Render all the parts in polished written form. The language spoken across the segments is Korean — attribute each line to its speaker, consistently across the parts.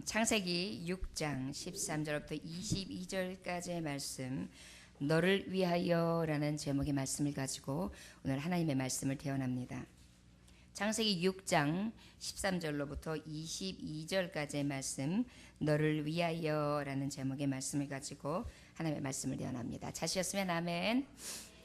Speaker 1: 창세기 6장 13절부터 22절까지의 말씀, 너를 위하여라는 제목의 말씀을 가지고 오늘 하나님의 말씀을 대언합니다. 창세기 6장 13절로부터 22절까지의 말씀, 너를 위하여라는 제목의 말씀을 가지고 하나님의 말씀을 대언합니다. 자시였으면 아멘.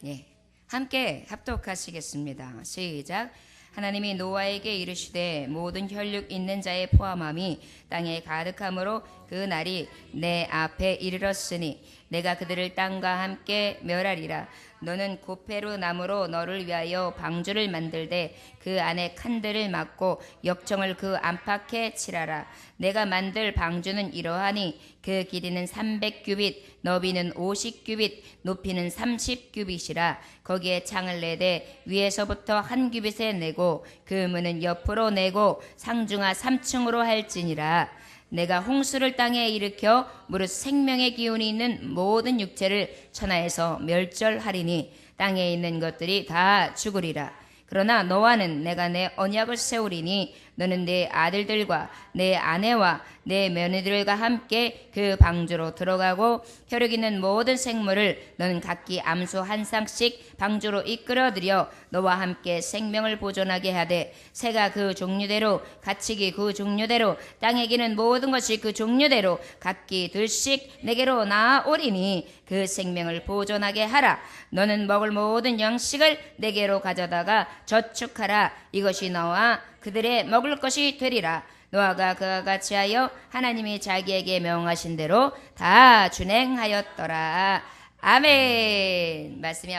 Speaker 1: 예, 함께 합독하시겠습니다. 시작. 하나님이 노아에게 이르시되 모든 혈육 있는 자의 포함함이 땅에 가득함으로 그 날이 내 앞에 이르렀으니 내가 그들을 땅과 함께 멸하리라. 너는 고페루 나무로 너를 위하여 방주를 만들되 그 안에 칸들을 막고 역청을 그 안팎에 칠하라. 내가 만들 방주는 이러하니 그 길이는 300규빗, 너비는 50규빗, 높이는 30규빗이라. 거기에 창을 내되 위에서부터 한 규빗에 내고 그 문은 옆으로 내고 상중하 3층으로 할지니라. 내가 홍수를 땅에 일으켜 무릇 생명의 기운이 있는 모든 육체를 천하에서 멸절하리니 땅에 있는 것들이 다 죽으리라. 그러나 너와는 내가 내 언약을 세우리니 너는 내 아들들과 내 아내와 내 며느리들과 함께 그 방주로 들어가고 혈육 있는 모든 생물을 너는 각기 암수 한 쌍씩 방주로 이끌어들여 너와 함께 생명을 보존하게 하되 새가 그 종류대로 가축이 그 종류대로 땅에 기는 모든 것이 그 종류대로 각기 둘씩 내게로 나아오리니 그 생명을 보존하게 하라. 너는 먹을 모든 양식을 내게로 가져다가 저축하라. 이것이 너와 그들의 먹을 것이 되리라. 노아가 그와 같이 하여 하나님이 자기에게 명하신 대로 다 준행하였더라. 아멘. 말씀이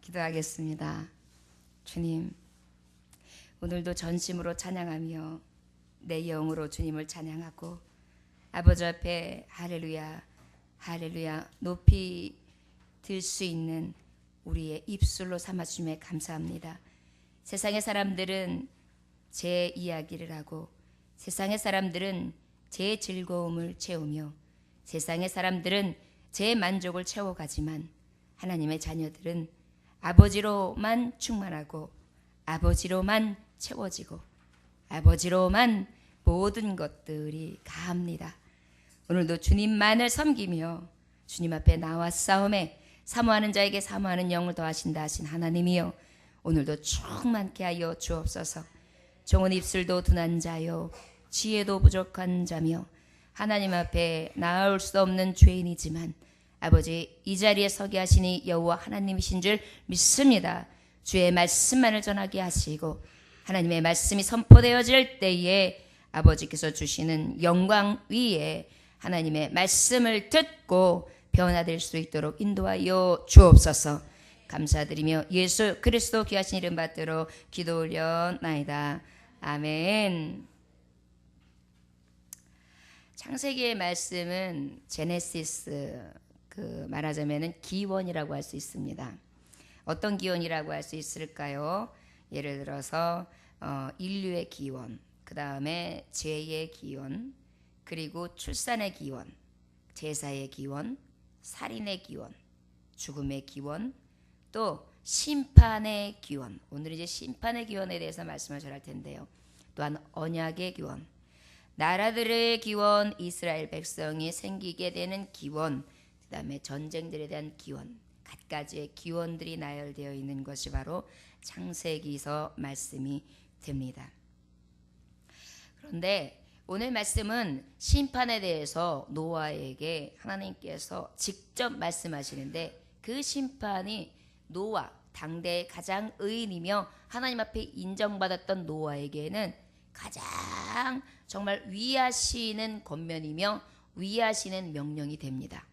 Speaker 1: 기도하겠습니다. 주님, 오늘도 전심으로 찬양하며 내 영으로 주님을 찬양하고 아버지 앞에 할렐루야 할렐루야 높이 들 수 있는 우리의 입술로 삼아주심에 감사합니다. 세상의 사람들은 제 이야기를 하고 세상의 사람들은 제 즐거움을 채우며 세상의 사람들은 제 만족을 채워가지만 하나님의 자녀들은 아버지로만 충만하고 아버지로만 채워지고 아버지로만 모든 것들이 가합니다. 오늘도 주님만을 섬기며 주님 앞에 나와 싸움에 사모하는 자에게 사모하는 영을 더하신다 하신 하나님이여, 오늘도 충만케 하여 주옵소서. 종은 입술도 둔한 자요 지혜도 부족한 자며 하나님 앞에 나아올 수 없는 죄인이지만 아버지 이 자리에 서게 하시니 여호와 하나님이신 줄 믿습니다. 주의 말씀만을 전하게 하시고 하나님의 말씀이 선포되어질 때에 아버지께서 주시는 영광 위에 하나님의 말씀을 듣고 변화될 수 있도록 인도하여 주옵소서. 감사드리며 예수 그리스도 귀하신 이름 받들어 기도 올려나이다. 아멘. 창세기의 말씀은 제네시스, 말하자면은 기원이라고 할 수 있습니다. 어떤 기원이라고 할 수 있을까요? 예를 들어서 인류의 기원, 그 다음에 죄의 기원, 그리고 출산의 기원, 제사의 기원, 살인의 기원, 죽음의 기원, 또 심판의 기원. 오늘 이제 심판의 기원에 대해서 말씀을 전할 텐데요. 또한 언약의 기원, 나라들의 기원, 이스라엘 백성이 생기게 되는 기원, 그 다음에 전쟁들에 대한 기원, 갖가지의 기원들이 나열되어 있는 것이 바로 창세기서 말씀이 됩니다. 그런데 오늘 말씀은 심판에 대해서 노아에게 하나님께서 직접 말씀하시는데 그 심판이 노아, 당대의 가장 의인이며 하나님 앞에 인정받았던 노아에게는 가장 정말 위하시는 권면이며 위하시는 명령이 됩니다.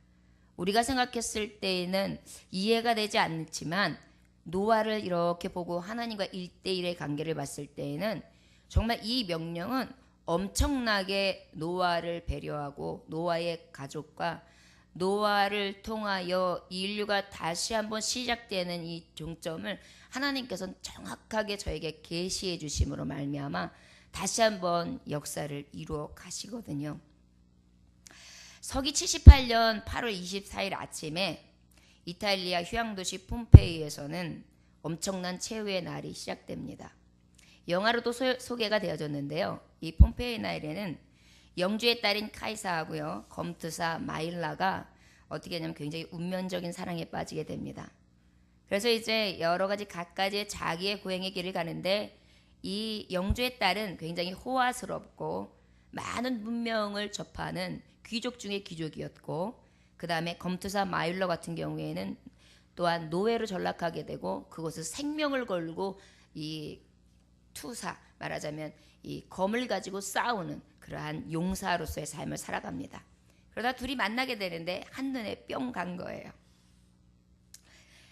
Speaker 1: 우리가 생각했을 때에는 이해가 되지 않지만 노아를 이렇게 보고 하나님과 1대1의 관계를 봤을 때에는 정말 이 명령은 엄청나게 노아를 배려하고 노아의 가족과 노아를 통하여 인류가 다시 한번 시작되는 이 종점을 하나님께서는 정확하게 저에게 계시해 주심으로 말미암아 다시 한번 역사를 이루어 가시거든요. 서기 78년 8월 24일 아침에 이탈리아 휴양도시 폼페이에서는 엄청난 최후의 날이 시작됩니다. 영화로도 소개가 되어졌는데요. 이 폼페이 날에는 영주의 딸인 카이사하고요, 검투사 마일라가 어떻게 하냐면 굉장히 운명적인 사랑에 빠지게 됩니다. 그래서 이제 여러 가지 갖가지 자기의 고행의 길을 가는데, 이 영주의 딸은 굉장히 호화스럽고 많은 문명을 접하는 귀족 중의 귀족이었고, 그 다음에 검투사 마일러 같은 경우에는 또한 노예로 전락하게 되고, 그것을 생명을 걸고 이 투사, 말하자면 이 검을 가지고 싸우는 그러한 용사로서의 삶을 살아갑니다. 그러다 둘이 만나게 되는데 한눈에 뿅 간 거예요.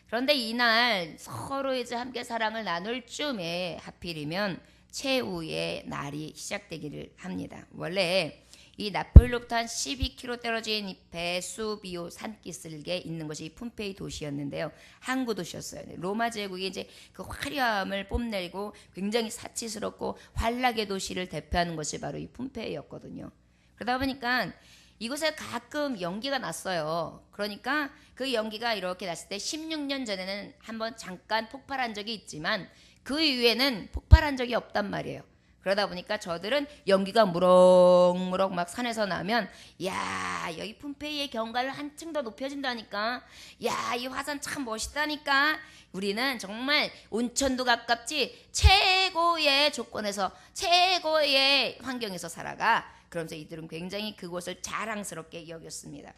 Speaker 1: 그런데 이날 서로 이제 함께 사랑을 나눌 쯤에 하필이면 최후의 날이 시작되기를 합니다. 원래 이 나폴리로부터 한 12km 떨어진 이 베수비오 산기슭에 있는 것이 폼페이 도시였는데요. 항구 도시였어요. 로마 제국이 이제 그 화려함을 뽐내고 굉장히 사치스럽고 환락의 도시를 대표하는 것이 바로 이 폼페이였거든요. 그러다 보니까 이곳에 가끔 연기가 났어요. 그러니까 그 연기가 이렇게 났을 때 16년 전에는 한번 잠깐 폭발한 적이 있지만 그 이후에는 폭발한 적이 없단 말이에요. 그러다 보니까 저들은 연기가 무럭무럭 막 산에서 나면, 야, 여기 폼페이의 경관을 한층 더 높여진다니까, 야, 이 화산 참 멋있다니까, 우리는 정말 온천도 가깝지 최고의 조건에서 최고의 환경에서 살아가. 그러면서 이들은 굉장히 그곳을 자랑스럽게 여겼습니다.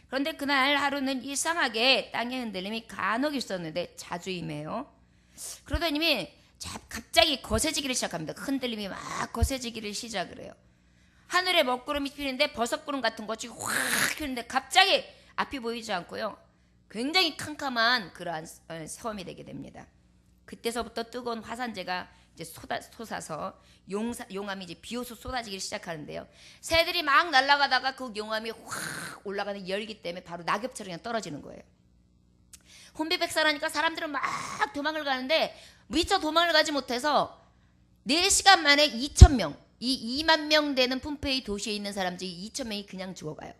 Speaker 1: 그런데 그날 하루는 이상하게 땅의 흔들림이 간혹 있었는데 자주 임해요. 그러더니 갑자기 거세지기를 시작합니다. 흔들림이 막 거세지기를 시작을 해요. 하늘에 먹구름이 피는데 버섯구름 같은 것이 확 피는데 갑자기 앞이 보이지 않고요, 굉장히 캄캄한 그러한 섬이 되게 됩니다. 그때서부터 뜨거운 화산재가 이제 솟아서 용암이 이제 비로소 쏟아지기 시작하는데요. 새들이 막 날아가다가 그 용암이 확 올라가는 열기 때문에 바로 낙엽처럼 그냥 떨어지는 거예요. 혼비백산하니까 사람들은 막 도망을 가는데 미처 도망을 가지 못해서 4시간 만에 2,000명, 이 2만 명 되는 폼페이 도시에 있는 사람들이 2,000명이 그냥 죽어가요.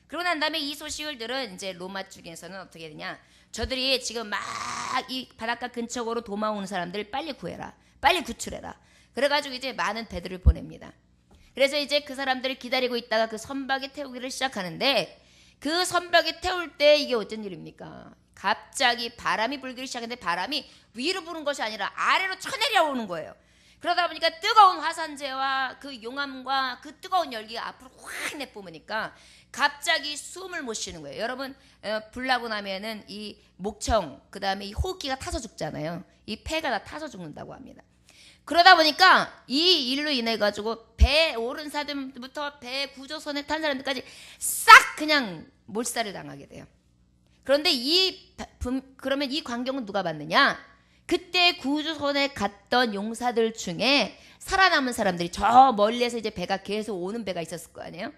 Speaker 1: 그러고 난 다음에 이 소식을 들은 이제 로마 쪽에서는 어떻게 되냐, 저들이 지금 막 이 바닷가 근처로 도망오는 사람들 빨리 구해라, 빨리 구출해라. 그래가지고 이제 많은 배들을 보냅니다. 그래서 이제 그 사람들을 기다리고 있다가 그 선박에 태우기를 시작하는데, 그 선박에 태울 때 이게 어쩐 일입니까? 갑자기 바람이 불기 시작했는데 바람이 위로 부는 것이 아니라 아래로 쳐내려오는 거예요. 그러다 보니까 뜨거운 화산재와 그 용암과 그 뜨거운 열기가 앞으로 확 내뿜으니까 갑자기 숨을 못 쉬는 거예요. 여러분, 불 나고 나면은 이 목청, 그 다음에 이 호흡기가 타서 죽잖아요. 이 폐가 다 타서 죽는다고 합니다. 그러다 보니까 이 일로 인해 가지고 배 오른 사람부터 배 구조선에 탄 사람들까지 싹 그냥 몰살을 당하게 돼요. 그런데 그러면 이 광경은 누가 봤느냐? 그때 구조선에 갔던 용사들 중에 살아남은 사람들이, 저 멀리에서 이제 배가 계속 오는 배가 있었을 거 아니에요?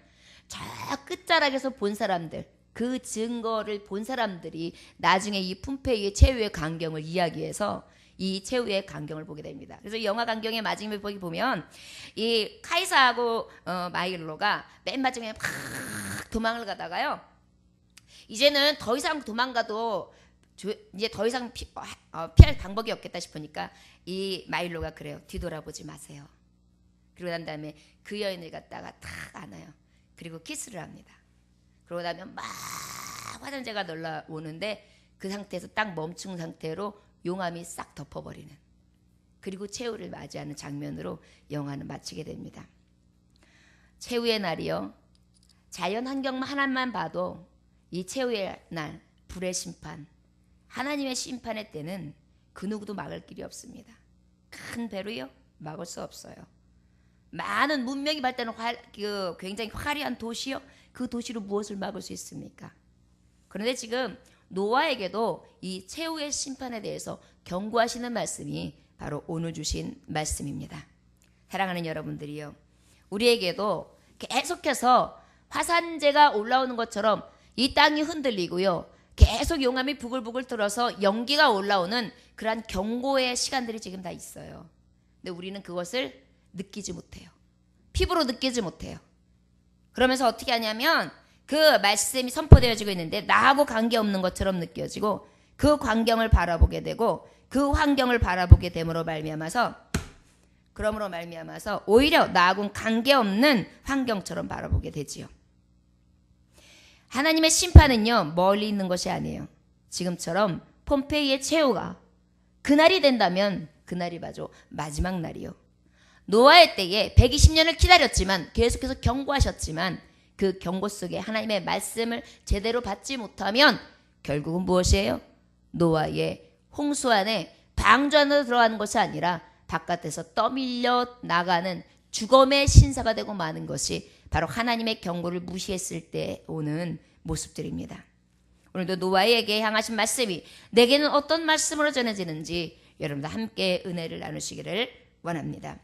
Speaker 1: 저 끝자락에서 본 사람들, 그 증거를 본 사람들이 나중에 이 폼페이의 최후의 광경을 이야기해서 이 최후의 광경을 보게 됩니다. 그래서 영화 광경의 마지막에 보면 이 카이사하고 마일로가 맨 마지막에 팍 도망을 가다가요, 이제는 더 이상 도망가도 이제 더 이상 피할 방법이 없겠다 싶으니까 이 마일로가 그래요. 뒤돌아보지 마세요. 그러고 난 다음에 그 여인을 갖다가 탁 안아요. 그리고 키스를 합니다. 그러고 나면 막 화산재가 날라오는데 그 상태에서 딱 멈춘 상태로 용암이 싹 덮어버리는, 그리고 최후를 맞이하는 장면으로 영화는 마치게 됩니다. 최후의 날이요, 자연 환경만 하나만 봐도 이 최후의 날, 불의 심판, 하나님의 심판의 때는 그 누구도 막을 길이 없습니다. 큰 배로요, 막을 수 없어요. 많은 문명이 발달한 굉장히 화려한 도시요, 그 도시로 무엇을 막을 수 있습니까? 그런데 지금 노아에게도 이 최후의 심판에 대해서 경고하시는 말씀이 바로 오늘 주신 말씀입니다. 사랑하는 여러분들이요, 우리에게도 계속해서 화산재가 올라오는 것처럼 이 땅이 흔들리고요, 계속 용암이 부글부글 들어서 연기가 올라오는 그러한 경고의 시간들이 지금 다 있어요. 근데 우리는 그것을 느끼지 못해요. 피부로 느끼지 못해요. 그러면서 어떻게 하냐면 그 말씀이 선포되어지고 있는데 나하고 관계없는 것처럼 느껴지고, 그 광경을 바라보게 되고 그 환경을 바라보게 됨으로 말미암아서 그러므로 말미암아서 오히려 나하고는 관계없는 환경처럼 바라보게 되지요. 하나님의 심판은요, 멀리 있는 것이 아니에요. 지금처럼 폼페이의 최후가 그날이 된다면 그날이 바로 마지막 날이요. 노아의 때에 120년을 기다렸지만 계속해서 경고하셨지만 그 경고 속에 하나님의 말씀을 제대로 받지 못하면 결국은 무엇이에요? 노아의 홍수 안에 방주 안으로 들어가는 것이 아니라 바깥에서 떠밀려 나가는 죽음의 신사가 되고 마는 것이 바로 하나님의 경고를 무시했을 때 오는 모습들입니다. 오늘도 노아에게 향하신 말씀이 내게는 어떤 말씀으로 전해지는지 여러분들 함께 은혜를 나누시기를 원합니다.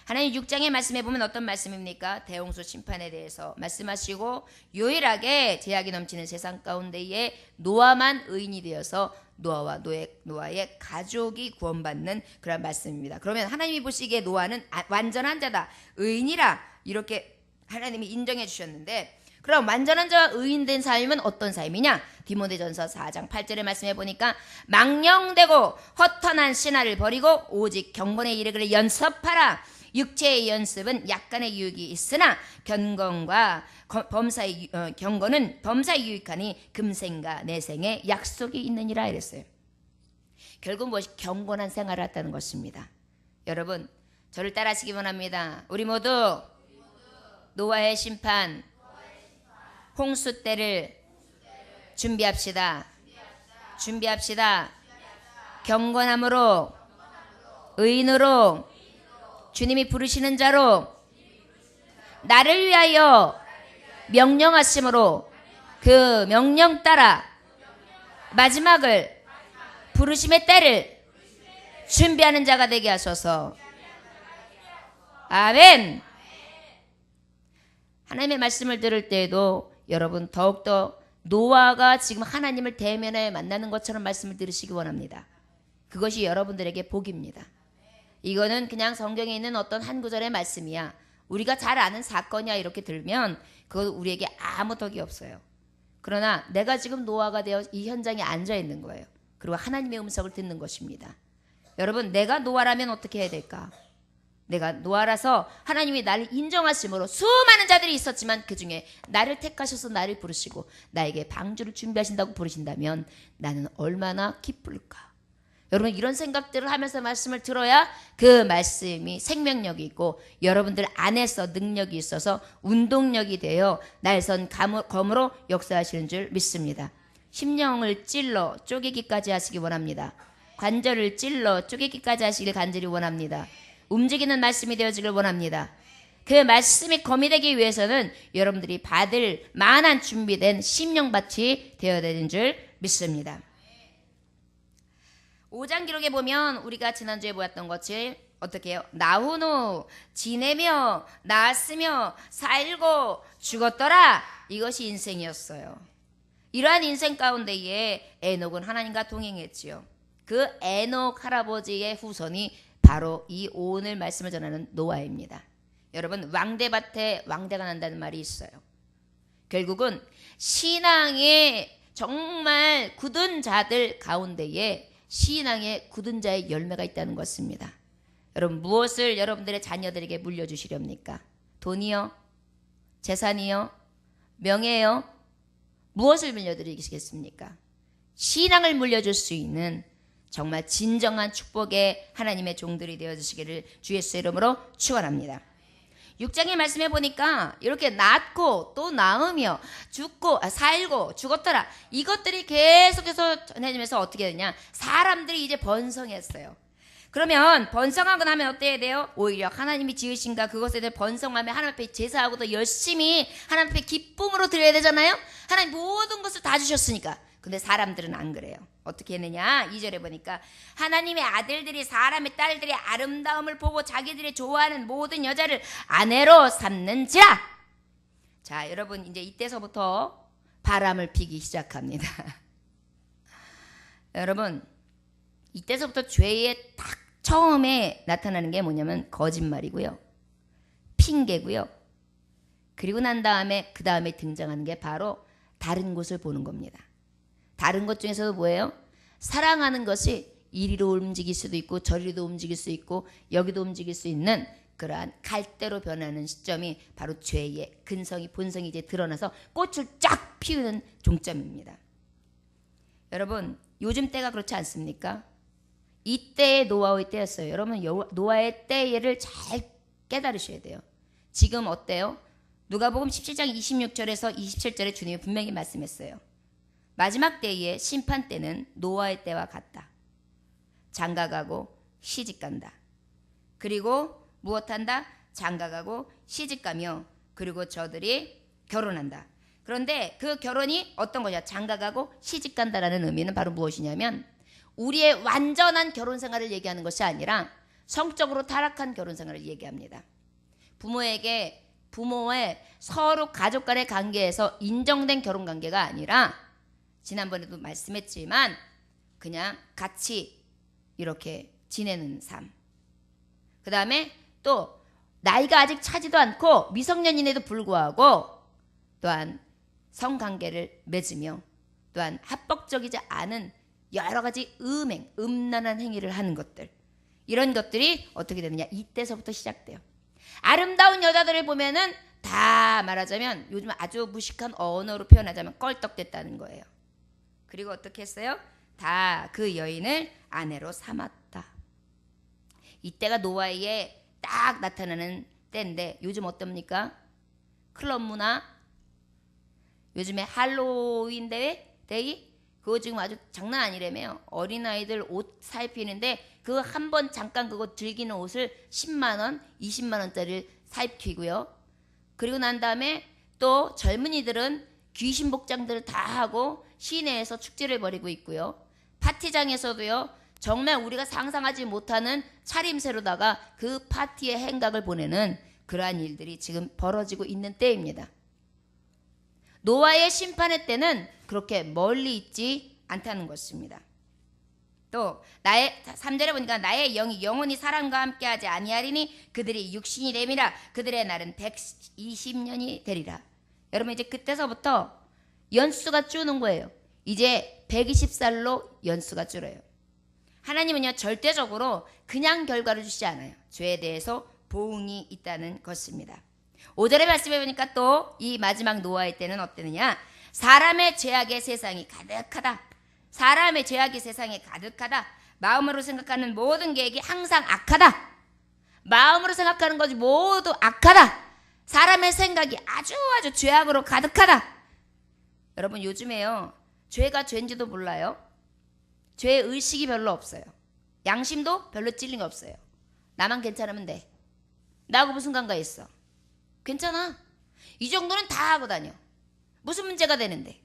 Speaker 1: 하나님 6장의 말씀에 보면 어떤 말씀입니까? 대홍수 심판에 대해서 말씀하시고 유일하게 죄악이 넘치는 세상 가운데에 노아만 의인이 되어서 노아와 노아의 가족이 구원받는 그런 말씀입니다. 그러면 하나님이 보시기에 노아는 완전한 자다, 의인이라 이렇게 하나님이 인정해 주셨는데, 그럼 완전한 자와 의인된 삶은 어떤 삶이냐? 디모데전서 4장 8절의 말씀해 보니까 망령되고 허탄한 신화를 버리고 오직 경건의 이르기를 연습하라. 육체의 연습은 약간의 유익이 있으나 경건은 범사에 유익하니 금생과 내생에 약속이 있느니라 이랬어요. 결국 무엇이 경건한 생활을 했다는 것입니다. 여러분, 저를 따라하시기 원합니다. 우리 모두 노아의 심판, 홍수 때를 준비합시다. 경건함으로, 의인으로, 주님이 부르시는 자로, 나를 위하여 명령하심으로 그 명령 따라 마지막을, 부르심의 때를 준비하는 자가 되게 하소서. 아멘. 하나님의 말씀을 들을 때에도 여러분 더욱더 노아가 지금 하나님을 대면에 만나는 것처럼 말씀을 들으시기 원합니다. 그것이 여러분들에게 복입니다. 이거는 그냥 성경에 있는 어떤 한 구절의 말씀이야, 우리가 잘 아는 사건이야 이렇게 들면 그건 우리에게 아무 덕이 없어요. 그러나 내가 지금 노아가 되어 이 현장에 앉아 있는 거예요. 그리고 하나님의 음성을 듣는 것입니다. 여러분, 내가 노아라면 어떻게 해야 될까? 내가 노아라서 하나님이 나를 인정하심으로 수많은 자들이 있었지만 그 중에 나를 택하셔서 나를 부르시고 나에게 방주를 준비하신다고 부르신다면 나는 얼마나 기쁠까? 여러분, 이런 생각들을 하면서 말씀을 들어야 그 말씀이 생명력이 있고 여러분들 안에서 능력이 있어서 운동력이 되어 날선 검으로 역사하시는 줄 믿습니다. 심령을 찔러 쪼개기까지 하시기 원합니다. 관절을 찔러 쪼개기까지 하시길 간절히 원합니다. 움직이는 말씀이 되어지길 원합니다. 그 말씀이 검이 되기 위해서는 여러분들이 받을 만한 준비된 심령밭이 되어야 되는 줄 믿습니다. 5장 기록에 보면 우리가 지난주에 보았던 것이 어떻게 해요? 나훈 후 지내며 낳았으며 살고 죽었더라. 이것이 인생이었어요. 이러한 인생 가운데에 에녹은 하나님과 동행했지요. 그 에녹 할아버지의 후손이 바로 이 오늘 말씀을 전하는 노아입니다. 여러분, 왕대밭에 왕대가 난다는 말이 있어요. 결국은 신앙의 정말 굳은 자들 가운데에 신앙의 굳은 자의 열매가 있다는 것입니다. 여러분, 무엇을 여러분들의 자녀들에게 물려주시렵니까? 돈이요? 재산이요? 명예요? 무엇을 물려드리겠습니까? 신앙을 물려줄 수 있는 정말 진정한 축복의 하나님의 종들이 되어주시기를 주 예수의 이름으로 축원합니다. 6장의 말씀해 보니까 이렇게 낳고 또 낳으며 죽고 살고 죽었더라. 이것들이 계속해서 전해지면서 어떻게 되냐? 사람들이 이제 번성했어요. 그러면 번성하고 나면 어때야 돼요? 오히려 하나님이 지으신가 그것에 대해 번성하며 하나님 앞에 제사하고 더 열심히 하나님 앞에 기쁨으로 드려야 되잖아요. 하나님 모든 것을 다 주셨으니까. 근데 사람들은 안 그래요. 어떻게 했느냐? 2절에 보니까 하나님의 아들들이 사람의 딸들의 아름다움을 보고 자기들이 좋아하는 모든 여자를 아내로 삼는지라. 자, 여러분, 이제 이때서부터 바람을 피기 시작합니다. 여러분, 이때서부터 죄의 딱 처음에 나타나는 게 뭐냐면 거짓말이고요, 핑계고요. 그리고 난 다음에 그 다음에 등장하는 게 바로 다른 곳을 보는 겁니다. 다른 것 중에서도 뭐예요? 사랑하는 것이 이리로 움직일 수도 있고 저리로 움직일 수 있고 여기도 움직일 수 있는 그러한 갈대로 변하는 시점이 바로 죄의 근성이 본성이 이제 드러나서 꽃을 쫙 피우는 종점입니다. 여러분 요즘 때가 그렇지 않습니까? 이때의 노아의 때였어요. 여러분 노아의 때를 잘 깨달으셔야 돼요. 지금 어때요? 누가복음 17장 26절에서 27절에 주님이 분명히 말씀했어요. 마지막 때의 심판 때는 노아의 때와 같다. 장가가고 시집간다. 그리고 무엇한다? 장가가고 시집가며 그리고 저들이 결혼한다. 그런데 그 결혼이 어떤 거냐? 장가가고 시집간다라는 의미는 바로 무엇이냐면 우리의 완전한 결혼 생활을 얘기하는 것이 아니라 성적으로 타락한 결혼 생활을 얘기합니다. 부모의 서로 가족 간의 관계에서 인정된 결혼 관계가 아니라 지난번에도 말씀했지만 그냥 같이 이렇게 지내는 삶. 그 다음에 또 나이가 아직 차지도 않고 미성년인에도 불구하고 또한 성관계를 맺으며 또한 합법적이지 않은 여러 가지 음란한 행위를 하는 것들. 이런 것들이 어떻게 되느냐? 이때서부터 시작돼요. 아름다운 여자들을 보면은 다 말하자면 요즘 아주 무식한 언어로 표현하자면 껄떡댔다는 거예요. 그리고 어떻게 했어요? 다 그 여인을 아내로 삼았다. 이때가 노아의 딱 나타나는 때인데 요즘 어떻습니까? 클럽 문화, 요즘에 할로윈 데이 그거 지금 아주 장난 아니라며요. 어린아이들 옷 사입히는데 그 한 번 잠깐 그거 즐기는 옷을 10만 원, 20만 원짜리를 사입히고요. 그리고 난 다음에 또 젊은이들은 귀신 복장들을 다 하고 시내에서 축제를 벌이고 있고요. 파티장에서도요. 정말 우리가 상상하지 못하는 차림새로다가 그 파티의 행각을 보내는 그러한 일들이 지금 벌어지고 있는 때입니다. 노아의 심판의 때는 그렇게 멀리 있지 않다는 것입니다. 또 나의 3절에 보니까 나의 영이 영원히 사람과 함께하지 아니하리니 그들이 육신이 됨이라 그들의 날은 120년이 되리라. 여러분 이제 그때서부터 연수가 줄는 거예요. 이제 120살로 연수가 줄어요. 하나님은요 절대적으로 그냥 결과를 주시지 않아요. 죄에 대해서 보응이 있다는 것입니다. 5절의 말씀해 보니까 또 이 마지막 노아의 때는 어땠느냐? 사람의 죄악의 세상이 가득하다. 사람의 죄악이 세상에 가득하다. 마음으로 생각하는 모든 계획이 항상 악하다. 마음으로 생각하는 것이 모두 악하다. 사람의 생각이 아주 죄악으로 가득하다. 여러분 요즘에요. 죄가 죄인지도 몰라요. 죄의 의식이 별로 없어요. 양심도 별로 찔린 게 없어요. 나만 괜찮으면 돼. 나하고 무슨 관계 있어? 괜찮아. 이 정도는 다 하고 다녀. 무슨 문제가 되는데.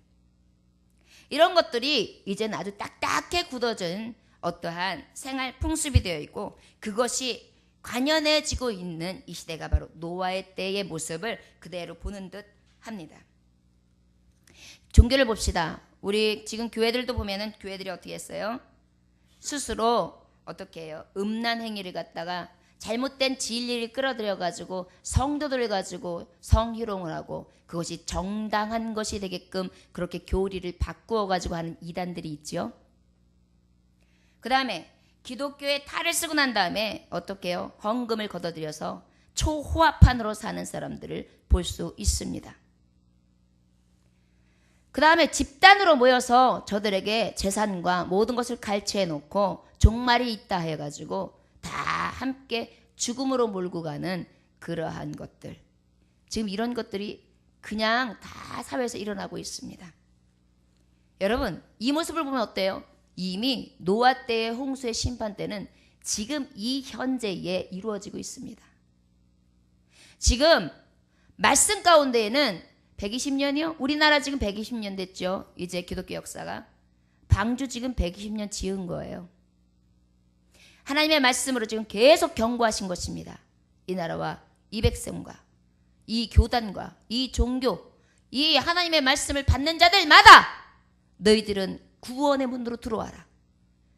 Speaker 1: 이런 것들이 이제는 아주 딱딱해 굳어진 어떠한 생활 풍습이 되어 있고 그것이 관연해지고 있는 이 시대가 바로 노아의 때의 모습을 그대로 보는 듯 합니다. 종교를 봅시다. 우리 지금 교회들도 보면은 교회들이 어떻게 했어요? 스스로 어떻게 해요? 음란 행위를 갖다가 잘못된 진리를 끌어들여 가지고 성도들 가지고 성희롱을 하고 그것이 정당한 것이 되게끔 그렇게 교리를 바꾸어 가지고 하는 이단들이 있죠. 그 다음에 기독교의 탈을 쓰고 난 다음에 어떻게 해요? 헌금을 걷어들여서 초호화판으로 사는 사람들을 볼 수 있습니다. 그 다음에 집단으로 모여서 저들에게 재산과 모든 것을 갈취해 놓고 종말이 있다 해가지고 다 함께 죽음으로 몰고 가는 그러한 것들. 지금 이런 것들이 그냥 다 사회에서 일어나고 있습니다. 여러분 이 모습을 보면 어때요? 이미 노아 때의 홍수의 심판 때는 지금 이 현재에 이루어지고 있습니다. 지금 말씀 가운데에는 120년이요? 우리나라 지금 120년 됐죠. 이제 기독교 역사가. 방주 지금 120년 지은 거예요. 하나님의 말씀으로 지금 계속 경고하신 것입니다. 이 나라와 이 백성과 이 교단과 이 종교, 이 하나님의 말씀을 받는 자들마다 너희들은 구원의 문으로 들어와라.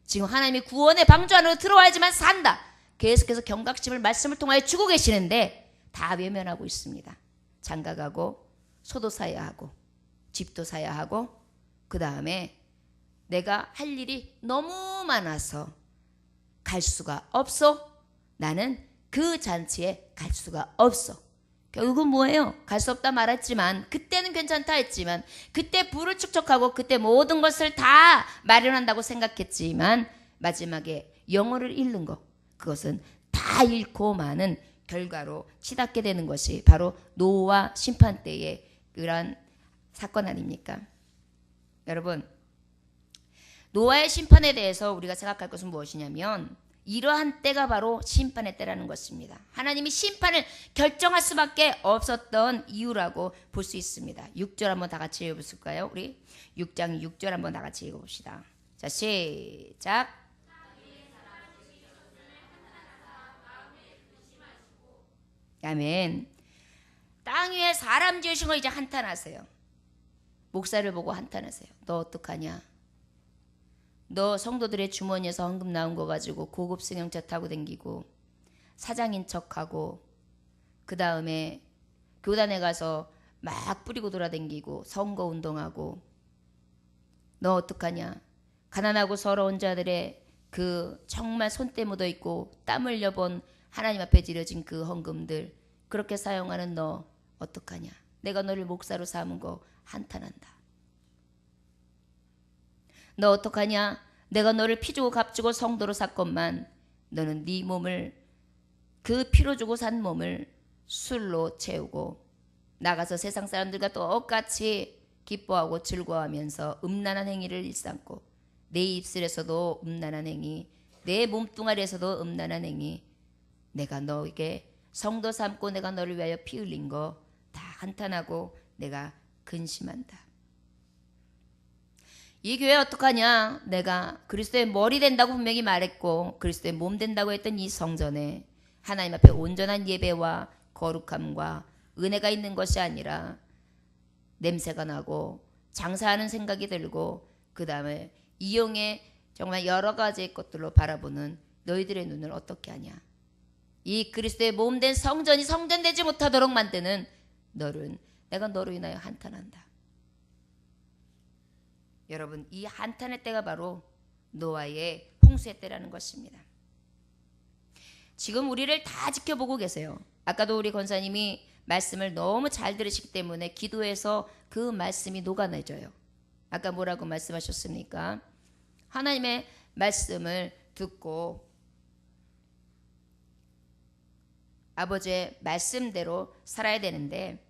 Speaker 1: 지금 하나님이 구원의 방주 안으로 들어와야지만 산다. 계속해서 경각심을 말씀을 통하여 주고 계시는데 다 외면하고 있습니다. 장가가고 소도 사야 하고 집도 사야 하고 그 다음에 내가 할 일이 너무 많아서 갈 수가 없어. 나는 그 잔치에 갈 수가 없어. 결국은 뭐예요? 갈 수 없다 말했지만, 그때는 괜찮다 했지만, 그때 부를 축적하고 그때 모든 것을 다 마련한다고 생각했지만, 마지막에 영혼을 잃는 것, 그것은 다 잃고 마는 결과로 치닫게 되는 것이 바로 노아 심판 때의 그러한 사건 아닙니까? 여러분, 노아의 심판에 대해서 우리가 생각할 것은 무엇이냐면, 이러한 때가 바로 심판의 때라는 것입니다. 하나님이 심판을 결정할 수밖에 없었던 이유라고 볼 수 있습니다. 6절 한번 다 같이 읽어볼까요? 우리 6장 6절 한번 다 같이 읽어봅시다. 자, 시작. 아멘. 땅 위에 사람 지으신 거 이제 한탄하세요. 목사를 보고 한탄하세요. 너 어떡하냐? 너 성도들의 주머니에서 헌금 나온 거 가지고 고급 승용차 타고 댕기고 사장인 척하고 그 다음에 교단에 가서 막 뿌리고 돌아댕기고 선거운동하고 너 어떡하냐? 가난하고 서러운 자들의 그 정말 손때 묻어있고 땀 흘려본 하나님 앞에 드려진 그 헌금들 그렇게 사용하는 너 어떡하냐? 내가 너를 목사로 삼은 거 한탄한다. 너 어떡하냐? 내가 너를 피 주고 값 주고 성도로 샀건만 너는 네 몸을 그 피로 주고 산 몸을 술로 채우고 나가서 세상 사람들과 똑같이 기뻐하고 즐거워하면서 음란한 행위를 일삼고 내 입술에서도 음란한 행위, 내 몸뚱아리에서도 음란한 행위, 내가 너에게 성도 삼고 내가 너를 위하여 피 흘린 거 다 한탄하고 내가 근심한다. 이 교회 어떡하냐? 내가 그리스도의 머리 된다고 분명히 말했고 그리스도의 몸 된다고 했던 이 성전에 하나님 앞에 온전한 예배와 거룩함과 은혜가 있는 것이 아니라 냄새가 나고 장사하는 생각이 들고 그 다음에 이용의 정말 여러 가지의 것들로 바라보는 너희들의 눈을 어떻게 하냐? 이 그리스도의 몸 된 성전이 성전되지 못하도록 만드는 너는 내가 너로 인하여 한탄한다. 여러분, 이 한탄의 때가 바로 노아의 홍수의 때라는 것입니다. 지금 우리를 다 지켜보고 계세요. 아까도 우리 권사님이 말씀을 너무 잘 들으시기 때문에 기도해서 그 말씀이 녹아내져요. 아까 뭐라고 말씀하셨습니까? 하나님의 말씀을 듣고 아버지의 말씀대로 살아야 되는데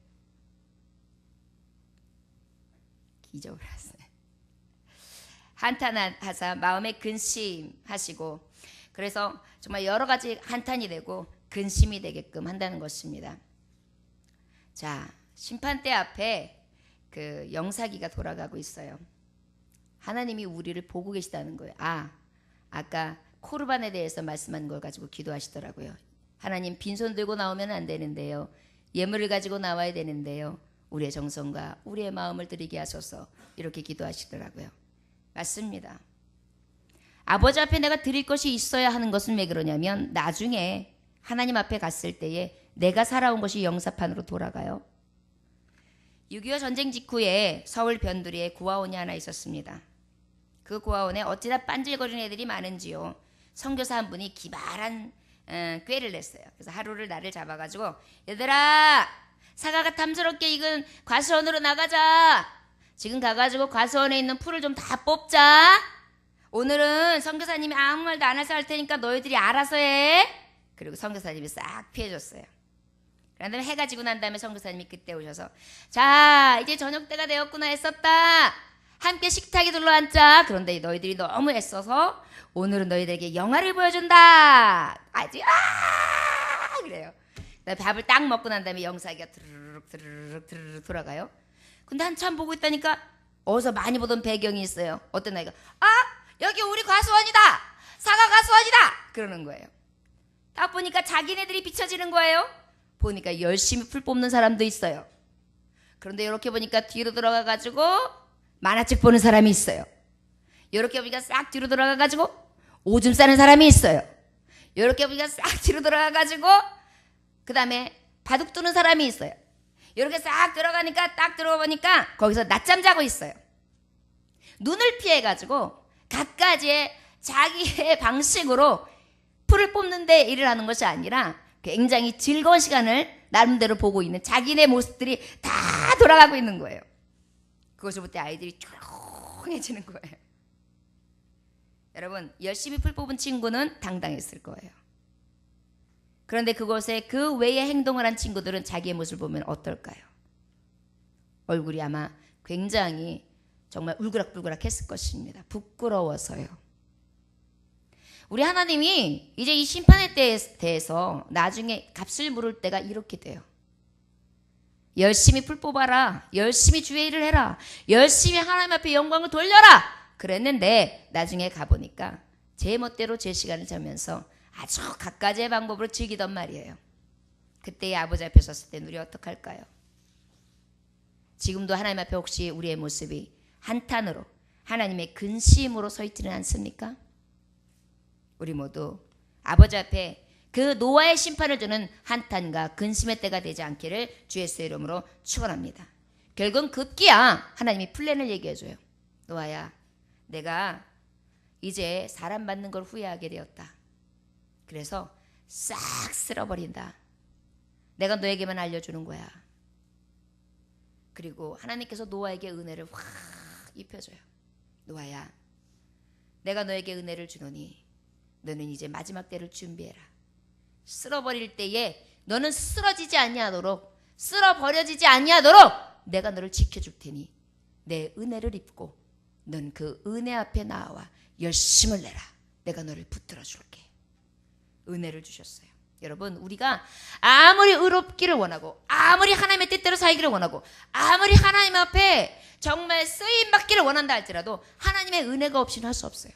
Speaker 1: 기적을 하세요. 한탄하사 마음에 근심하시고 그래서 정말 여러 가지 한탄이 되고 근심이 되게끔 한다는 것입니다. 자, 심판대 앞에 그 영사기가 돌아가고 있어요. 하나님이 우리를 보고 계시다는 거예요. 아까 코르반에 대해서 말씀한 걸 가지고 기도하시더라고요. 하나님 빈손 들고 나오면 안 되는데요. 예물을 가지고 나와야 되는데요. 우리의 정성과 우리의 마음을 드리게 하소서 이렇게 기도하시더라고요. 맞습니다. 아버지 앞에 내가 드릴 것이 있어야 하는 것은 왜 그러냐면 나중에 하나님 앞에 갔을 때에 내가 살아온 것이 영사판으로 돌아가요. 6.25 전쟁 직후에 서울 변두리에 고아원이 하나 있었습니다. 그 고아원에 어찌나 빤질거리는 애들이 많은지요. 선교사 한 분이 기발한 꾀를 냈어요. 그래서 하루를 나를 잡아가지고 얘들아 사과가 탐스럽게 익은 과수원으로 나가자. 지금 가가지고 과수원에 있는 풀을 좀 다 뽑자. 오늘은 선교사님이 아무 말도 안 해서 할 테니까 너희들이 알아서 해. 그리고 선교사님이 싹 피해줬어요. 그런 다음에 해가 지고 난 다음에 선교사님이 그때 오셔서 자 이제 저녁 때가 되었구나 했었다. 함께 식탁에 둘러앉자. 그런데 너희들이 너무 애써서 오늘은 너희들에게 영화를 보여준다. 아주 그래요. 밥을 딱 먹고 난 다음에 영사기가 드르륵 돌아가요. 근데 한참 보고 있다니까 어디서 많이 보던 배경이 있어요. 어떤 아이가 여기 우리 과수원이다. 사과 과수원이다. 그러는 거예요. 딱 보니까 자기네들이 비춰지는 거예요. 보니까 열심히 풀 뽑는 사람도 있어요. 그런데 이렇게 보니까 뒤로 들어가가지고 만화책 보는 사람이 있어요. 이렇게 보니까 싹 뒤로 들어가가지고 오줌 싸는 사람이 있어요. 이렇게 보니까 싹 뒤로 들어가가지고 그 다음에 바둑 두는 사람이 있어요. 이렇게 싹 들어가니까 딱 들어보니까 거기서 낮잠 자고 있어요. 눈을 피해가지고 각가지의 자기의 방식으로 풀을 뽑는데 일을 하는 것이 아니라 굉장히 즐거운 시간을 나름대로 보고 있는 자기네 모습들이 다 돌아가고 있는 거예요. 그것을 볼 때 아이들이 조용해지는 거예요. 여러분, 열심히 풀 뽑은 친구는 당당했을 거예요. 그런데 그곳에 그 외의 행동을 한 친구들은 자기의 모습을 보면 어떨까요? 얼굴이 아마 굉장히 정말 울그락불그락 했을 것입니다. 부끄러워서요. 우리 하나님이 이제 이 심판에 대해서 나중에 값을 물을 때가 이렇게 돼요. 열심히 풀 뽑아라. 열심히 주의 일을 해라. 열심히 하나님 앞에 영광을 돌려라. 그랬는데 나중에 가보니까 제 멋대로 제 시간을 자면서 아주 갖가지의 방법으로 즐기던 말이에요. 그때의 아버지 앞에 섰을 때 우리 어떡할까요? 지금도 하나님 앞에 혹시 우리의 모습이 한탄으로 하나님의 근심으로 서 있지는 않습니까? 우리 모두 아버지 앞에 그 노아의 심판을 주는 한탄과 근심의 때가 되지 않기를 주 예수의 이름으로 축원합니다. 결국은 급기야 하나님이 플랜을 얘기해줘요. 노아야, 내가 이제 사람 받는 걸 후회하게 되었다. 그래서 싹 쓸어버린다. 내가 너에게만 알려주는 거야. 그리고 하나님께서 노아에게 은혜를 확 입혀줘요. 노아야, 내가 너에게 은혜를 주노니 너는 이제 마지막 때를 준비해라. 쓸어버릴 때에 너는 쓰러지지 아니하도록, 쓸어버려지지 아니하도록 내가 너를 지켜줄 테니 내 은혜를 입고 넌 그 은혜 앞에 나와 열심을 내라. 내가 너를 붙들어 줄게. 은혜를 주셨어요. 여러분, 우리가 아무리 의롭기를 원하고 아무리 하나님의 뜻대로 살기를 원하고 아무리 하나님 앞에 정말 쓰임받기를 원한다 할지라도 하나님의 은혜가 없이는 할 수 없어요.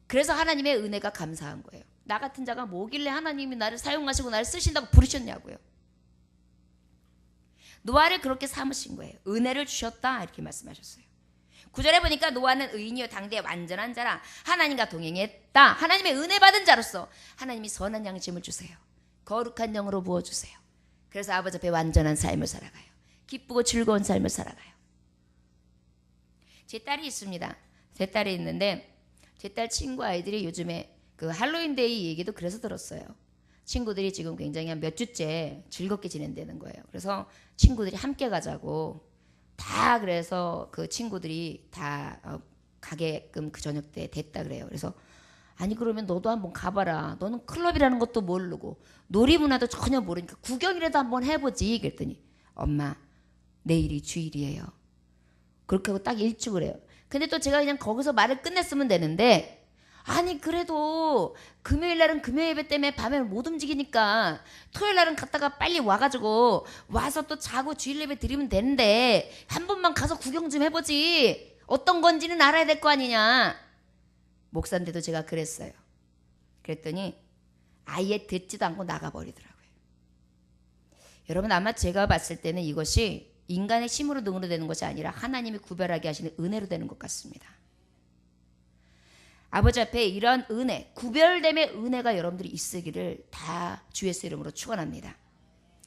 Speaker 1: 그래서 하나님의 은혜가 감사한 거예요. 나 같은 자가 뭐길래 하나님이 나를 사용하시고 나를 쓰신다고 부르셨냐고요. 노아를 그렇게 삼으신 거예요. 은혜를 주셨다 이렇게 말씀하셨어요. 9절에 보니까 노아는 의인이요 당대의 완전한 자라 하나님과 동행했다. 하나님의 은혜 받은 자로서 하나님이 선한 양심을 주세요. 거룩한 영으로 부어주세요. 그래서 아버지 앞에 완전한 삶을 살아가요. 기쁘고 즐거운 삶을 살아가요. 제 딸이 있습니다. 제 딸이 있는데 제 딸 친구 아이들이 요즘에 그 할로윈데이 얘기도 그래서 들었어요. 친구들이 지금 굉장히 한 몇 주째 즐겁게 지낸다는 거예요. 그래서 친구들이 함께 가자고 다 그래서 그 친구들이 다 가게끔 그 저녁 때 됐다 그래요. 그래서 아니 그러면 너도 한번 가봐라. 너는 클럽이라는 것도 모르고 놀이문화도 전혀 모르니까 구경이라도 한번 해보지. 그랬더니 엄마 내일이 주일이에요. 그렇게 하고 딱 일축을 해요. 근데 또 제가 그냥 거기서 말을 끝냈으면 되는데 아니 그래도 금요일 날은 금요 예배 때문에 밤에 못 움직이니까 토요일 날은 갔다가 빨리 와가지고 와서 또 자고 주일 예배 드리면 되는데 한 번만 가서 구경 좀 해보지. 어떤 건지는 알아야 될 거 아니냐. 목사인데도 제가 그랬어요. 그랬더니 아예 듣지도 않고 나가버리더라고요. 여러분 아마 제가 봤을 때는 이것이 인간의 힘으로 능으로 되는 것이 아니라 하나님이 구별하게 하시는 은혜로 되는 것 같습니다. 아버지 앞에 이런 은혜, 구별됨의 은혜가 여러분들이 있으기를 다 주 예수의 이름으로 축원합니다.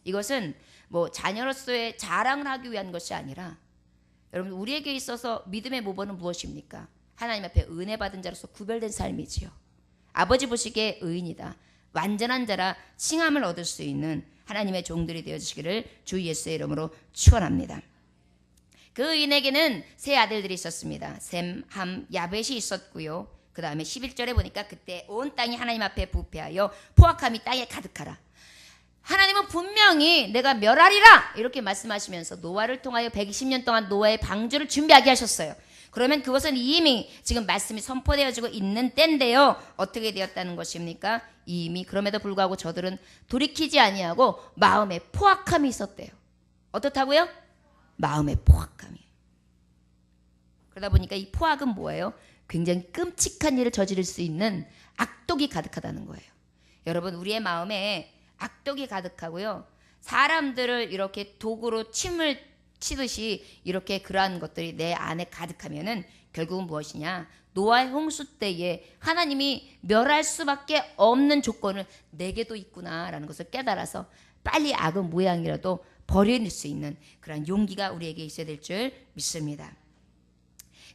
Speaker 1: 이것은 뭐 자녀로서의 자랑을 하기 위한 것이 아니라 여러분 우리에게 있어서 믿음의 모범은 무엇입니까? 하나님 앞에 은혜 받은 자로서 구별된 삶이지요. 아버지 보시기에 의인이다. 완전한 자라 칭함을 얻을 수 있는 하나님의 종들이 되어주시기를 주 예수의 이름으로 축원합니다. 그 의인에게는 세 아들들이 있었습니다. 셈, 함, 야벳이 있었고요. 그 다음에 11절에 보니까 그때 온 땅이 하나님 앞에 부패하여 포악함이 땅에 가득하라. 하나님은 분명히 내가 멸하리라 이렇게 말씀하시면서 노아를 통하여 120년 동안 노아의 방주를 준비하게 하셨어요. 그러면 그것은 이미 지금 말씀이 선포되어지고 있는 때인데요. 어떻게 되었다는 것입니까? 이미 그럼에도 불구하고 저들은 돌이키지 아니하고 마음에 포악함이 있었대요. 어떻다고요? 마음에 포악함이. 그러다 보니까 이 포악은 뭐예요? 굉장히 끔찍한 일을 저지를 수 있는 악독이 가득하다는 거예요. 여러분 우리의 마음에 악독이 가득하고요. 사람들을 이렇게 도구로 침을 치듯이 이렇게 그러한 것들이 내 안에 가득하면은 결국은 무엇이냐? 노아의 홍수 때에 하나님이 멸할 수밖에 없는 조건을 내게도 있구나라는 것을 깨달아서 빨리 악의 모양이라도 버릴 수 있는 그런 용기가 우리에게 있어야 될 줄 믿습니다.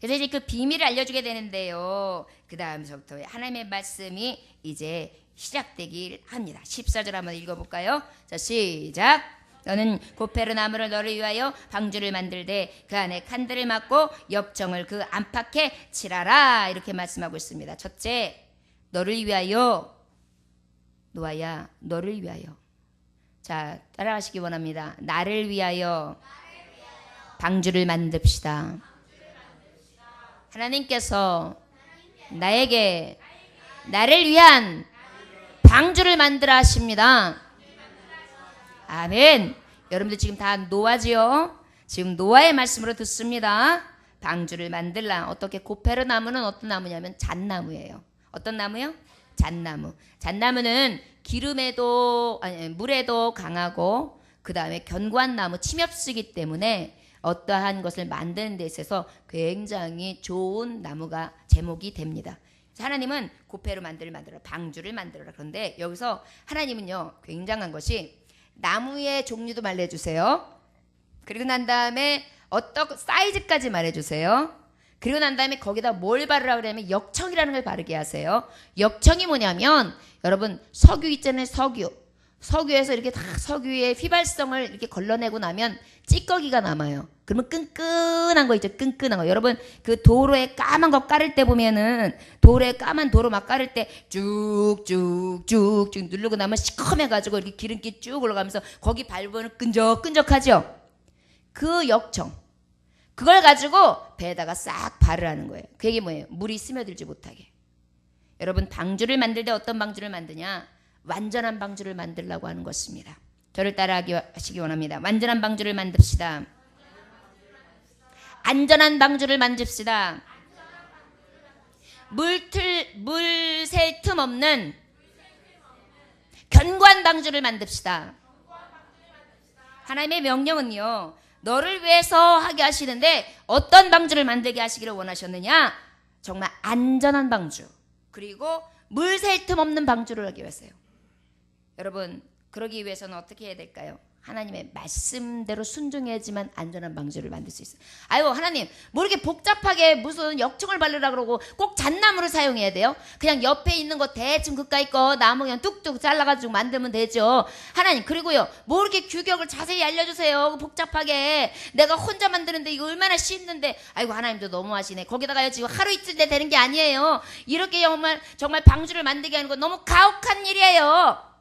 Speaker 1: 그래서 이제 그 비밀을 알려주게 되는데요. 그 다음서부터 하나님의 말씀이 이제 시작되길 합니다. 14절 한번 읽어볼까요? 자, 시작. 너는 고페르나무를 너를 위하여 방주를 만들되 그 안에 칸들을 막고 엽정을 그 안팎에 칠하라. 이렇게 말씀하고 있습니다. 첫째, 너를 위하여. 노아야, 너를 위하여. 자, 따라하시기 원합니다. 나를 위하여 방주를 만듭시다. 하나님께서 나에게 나를 위한 방주를 만들어 하십니다. 아멘. 여러분들 지금 다 노아지요? 지금 노아의 말씀으로 듣습니다. 방주를 만들라. 어떻게? 고페르나무는 어떤 나무냐면 잣나무예요. 어떤 나무요? 잣나무. 잣나무는 기름에도 아니 물에도 강하고 그 다음에 견고한 나무, 침엽수기 때문에 어떠한 것을 만드는 데 있어서 굉장히 좋은 나무가 제목이 됩니다. 하나님은 고페르 만들어 방주를 만들어라. 그런데 여기서 하나님은요 굉장한 것이 나무의 종류도 말해주세요. 그리고 난 다음에 어떤 사이즈까지 말해주세요. 그리고 난 다음에 거기다 뭘 바르라고 그러냐면 역청이라는 걸 바르게 하세요. 역청이 뭐냐면 여러분 석유 있잖아요. 석유에서 이렇게 다 석유의 휘발성을 이렇게 걸러내고 나면 찌꺼기가 남아요. 그러면 끈끈한 거 있죠. 끈끈한 거. 여러분 그 도로에 까만 거 깔을 때 보면은 도로에 까만 도로 막 깔을 때 쭉쭉쭉쭉 누르고 나면 시커매가지고 이렇게 기름기 쭉 올라가면서 거기 밟으면 끈적끈적하죠. 그 역청. 그걸 가지고 배에다가 싹 바르라는 거예요. 그게 뭐예요? 물이 스며들지 못하게. 여러분 방주를 만들 때 어떤 방주를 만드냐? 완전한 방주를 만들라고 하는 것입니다. 저를 따라하시기 원합니다. 완전한 방주를 만듭시다. 안전한 방주를 만듭시다. 물 셀 틈 없는 견고한 방주를 만듭시다. 하나님의 명령은요. 너를 위해서 하게 하시는데 어떤 방주를 만들게 하시기를 원하셨느냐? 정말 안전한 방주. 그리고 물 셀 틈 없는 방주를 하기 위해서요. 여러분 그러기 위해서는 어떻게 해야 될까요? 하나님의 말씀대로 순종해야지만 안전한 방주를 만들 수 있어요. 아유 하나님 뭐 이렇게 복잡하게 무슨 역청을 바르라 그러고 꼭 잣나무를 사용해야 돼요? 그냥 옆에 있는 거 대충 그까이 거 나무 그냥 뚝뚝 잘라가지고 만들면 되죠. 하나님 그리고요 뭐 이렇게 규격을 자세히 알려주세요. 복잡하게 내가 혼자 만드는데 이거 얼마나 쉽는데 아이고 하나님도 너무하시네. 거기다가요 지금 하루 이틀 내 되는 게 아니에요. 이렇게 정말 방주를 만들게 하는 건 너무 가혹한 일이에요.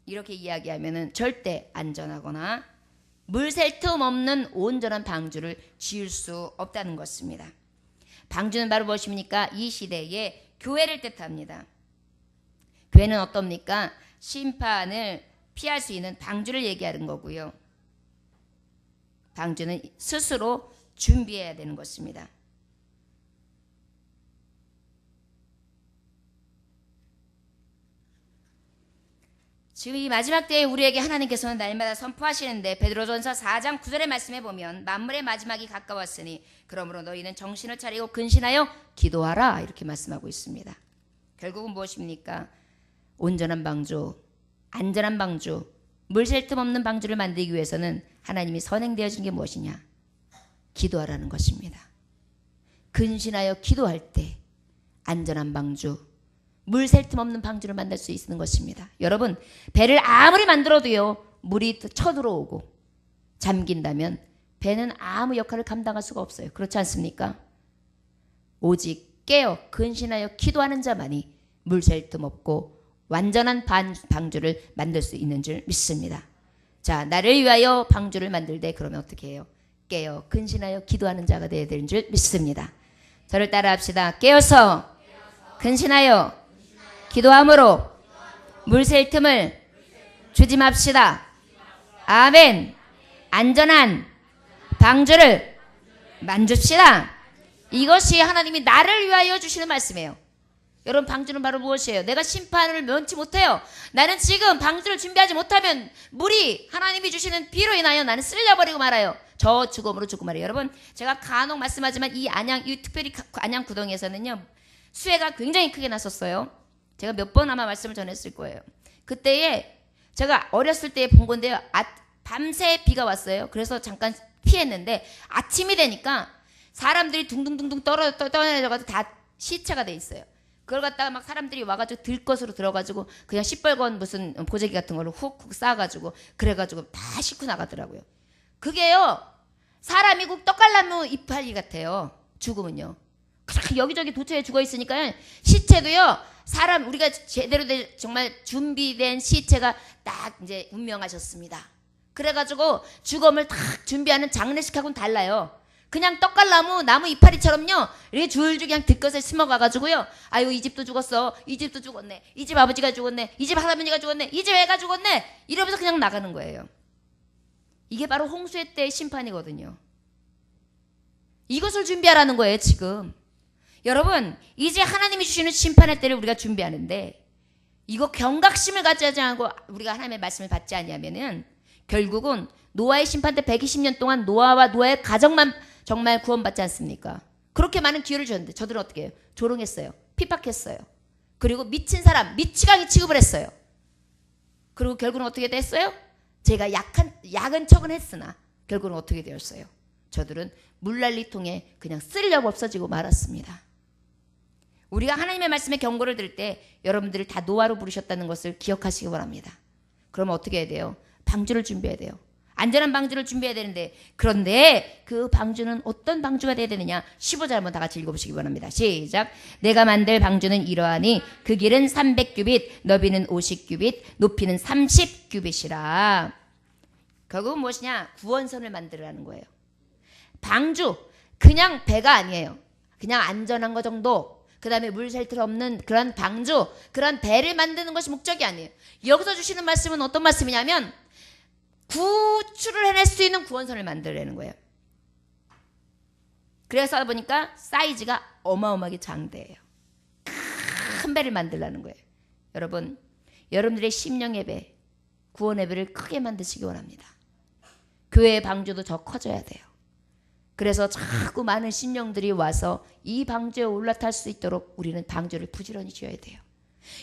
Speaker 1: 이렇게 이야기하면은 절대 안전하거나 물 셀 틈 없는 온전한 방주를 지을 수 없다는 것입니다. 방주는 바로 무엇입니까? 이 시대의 교회를 뜻합니다. 교회는 어떻습니까? 심판을 피할 수 있는 방주를 얘기하는 거고요. 방주는 스스로 준비해야 되는 것입니다. 지금 이 마지막 때에 우리에게 하나님께서는 날마다 선포하시는데 베드로전서 4장 9절의 말씀에 보면 만물의 마지막이 가까웠으니 그러므로 너희는 정신을 차리고 근신하여 기도하라 이렇게 말씀하고 있습니다. 결국은 무엇입니까? 온전한 방주, 안전한 방주, 물 셀 틈 없는 방주를 만들기 위해서는 하나님이 선행되어진 게 무엇이냐? 기도하라는 것입니다. 근신하여 기도할 때 안전한 방주, 물 셀 틈 없는 방주를 만들 수 있는 것입니다. 여러분 배를 아무리 만들어도요 물이 쳐들어오고 잠긴다면 배는 아무 역할을 감당할 수가 없어요. 그렇지 않습니까? 오직 깨어 근신하여 기도하는 자만이 물 셀 틈 없고 완전한 방주를 만들 수 있는 줄 믿습니다. 자, 나를 위하여 방주를 만들 때 그러면 어떻게 해요? 깨어 근신하여 기도하는 자가 되어야 되는 줄 믿습니다. 저를 따라합시다. 깨어서 근신하여 기도함으로 물 셀 틈을 주지 맙시다. 아멘. 안전한 방주를 만듭시다. 이것이 하나님이 나를 위하여 주시는 말씀이에요. 여러분 방주는 바로 무엇이에요? 내가 심판을 면치 못해요. 나는 지금 방주를 준비하지 못하면 물이 하나님이 주시는 비로 인하여 나는 쓸려버리고 말아요. 저 죽음으로 죽고 말이에요. 여러분 제가 간혹 말씀하지만 이 특별히 안양 구동에서는요 수해가 굉장히 크게 났었어요. 제가 몇 번 아마 말씀을 전했을 거예요. 그때에 제가 어렸을 때 본 건데요. 밤새 비가 왔어요. 그래서 잠깐 피했는데 아침이 되니까 사람들이 둥둥둥둥 떠내려가서 다 시체가 돼 있어요. 그걸 갖다가 막 사람들이 와가지고 들것으로 들어가지고 그냥 시뻘건 무슨 보자기 같은 걸로 훅훅 쌓아가지고 그래가지고 다 싣고 나가더라고요. 그게요, 사람이 국 떡갈나무 이파리 같아요. 죽으면요. 그렇게 여기저기 도처에 죽어 있으니까 시체도요, 사람 우리가 제대로 된 정말 준비된 시체가 딱 이제 운명하셨습니다. 그래가지고 죽음을 딱 준비하는 장례식하고는 달라요. 그냥 떡갈나무 나무 이파리처럼요, 이렇게 줄줄 그냥 들것에 심어가가지고요, 아유 이 집도 죽었어, 이 집도 죽었네, 이 집 아버지가 죽었네, 이 집 할아버지가 죽었네, 이 집 애가 죽었네, 이러면서 그냥 나가는 거예요. 이게 바로 홍수의 때의 심판이거든요. 이것을 준비하라는 거예요 지금. 여러분, 이제 하나님이 주시는 심판의 때를 우리가 준비하는데, 이거 경각심을 가지지 않고 우리가 하나님의 말씀을 받지 않냐면은 결국은 노아의 심판 때 120년 동안 노아와 노아의 가정만 정말 구원받지 않습니까? 그렇게 많은 기회를 줬는데 저들은 어떻게 해요? 조롱했어요. 핍박했어요. 그리고 미친 사람, 미치광이 취급을 했어요. 그리고 결국은 어떻게 됐어요? 제가 약은 척은 했으나 결국은 어떻게 되었어요? 저들은 물난리통에 그냥 쓸려고 없어지고 말았습니다. 우리가 하나님의 말씀에 경고를 들을 때 여러분들을 다 노아로 부르셨다는 것을 기억하시기 바랍니다. 그러면 어떻게 해야 돼요? 방주를 준비해야 돼요. 안전한 방주를 준비해야 되는데, 그런데 그 방주는 어떤 방주가 돼야 되느냐? 15절 한번 다 같이 읽어보시기 바랍니다. 시작. 내가 만들 방주는 이러하니 그 길은 300규빗, 너비는 50규빗, 높이는 30규빗이라. 결국은 무엇이냐? 구원선을 만들라는 거예요. 방주, 그냥 배가 아니에요. 그냥 안전한 거 정도, 그 다음에 물 셀 틈 없는 그런 방주, 그런 배를 만드는 것이 목적이 아니에요. 여기서 주시는 말씀은 어떤 말씀이냐면 구출을 해낼 수 있는 구원선을 만들라는 거예요. 그래서 보니까 사이즈가 어마어마하게 장대해요. 큰 배를 만들라는 거예요. 여러분, 여러분들의 심령의 배, 구원의 배를 크게 만드시기 원합니다. 교회의 방주도 더 커져야 돼요. 그래서 자꾸 많은 심령들이 와서 이 방주에 올라탈 수 있도록 우리는 방주를 부지런히 지어야 돼요.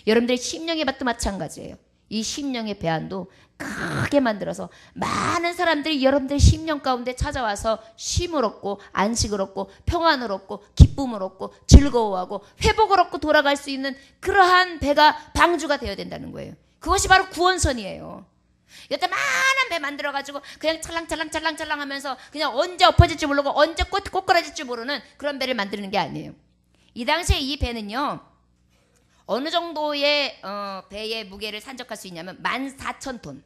Speaker 1: 여러분들의 심령의 밭도 마찬가지예요. 이 심령의 배안도 크게 만들어서 많은 사람들이 여러분들의 심령 가운데 찾아와서 쉼을 얻고 안식을 얻고 평안을 얻고 기쁨을 얻고 즐거워하고 회복을 얻고 돌아갈 수 있는 그러한 배가 방주가 되어야 된다는 거예요. 그것이 바로 구원선이에요. 여태 많은 배 만들어가지고 그냥 찰랑찰랑 하면서 그냥 언제 엎어질지 모르고 언제 꼬꾸라질지 모르는 그런 배를 만드는 게 아니에요. 이 당시에 이 배는요, 어느 정도의 배의 무게를 산적할 수 있냐면 14,000톤.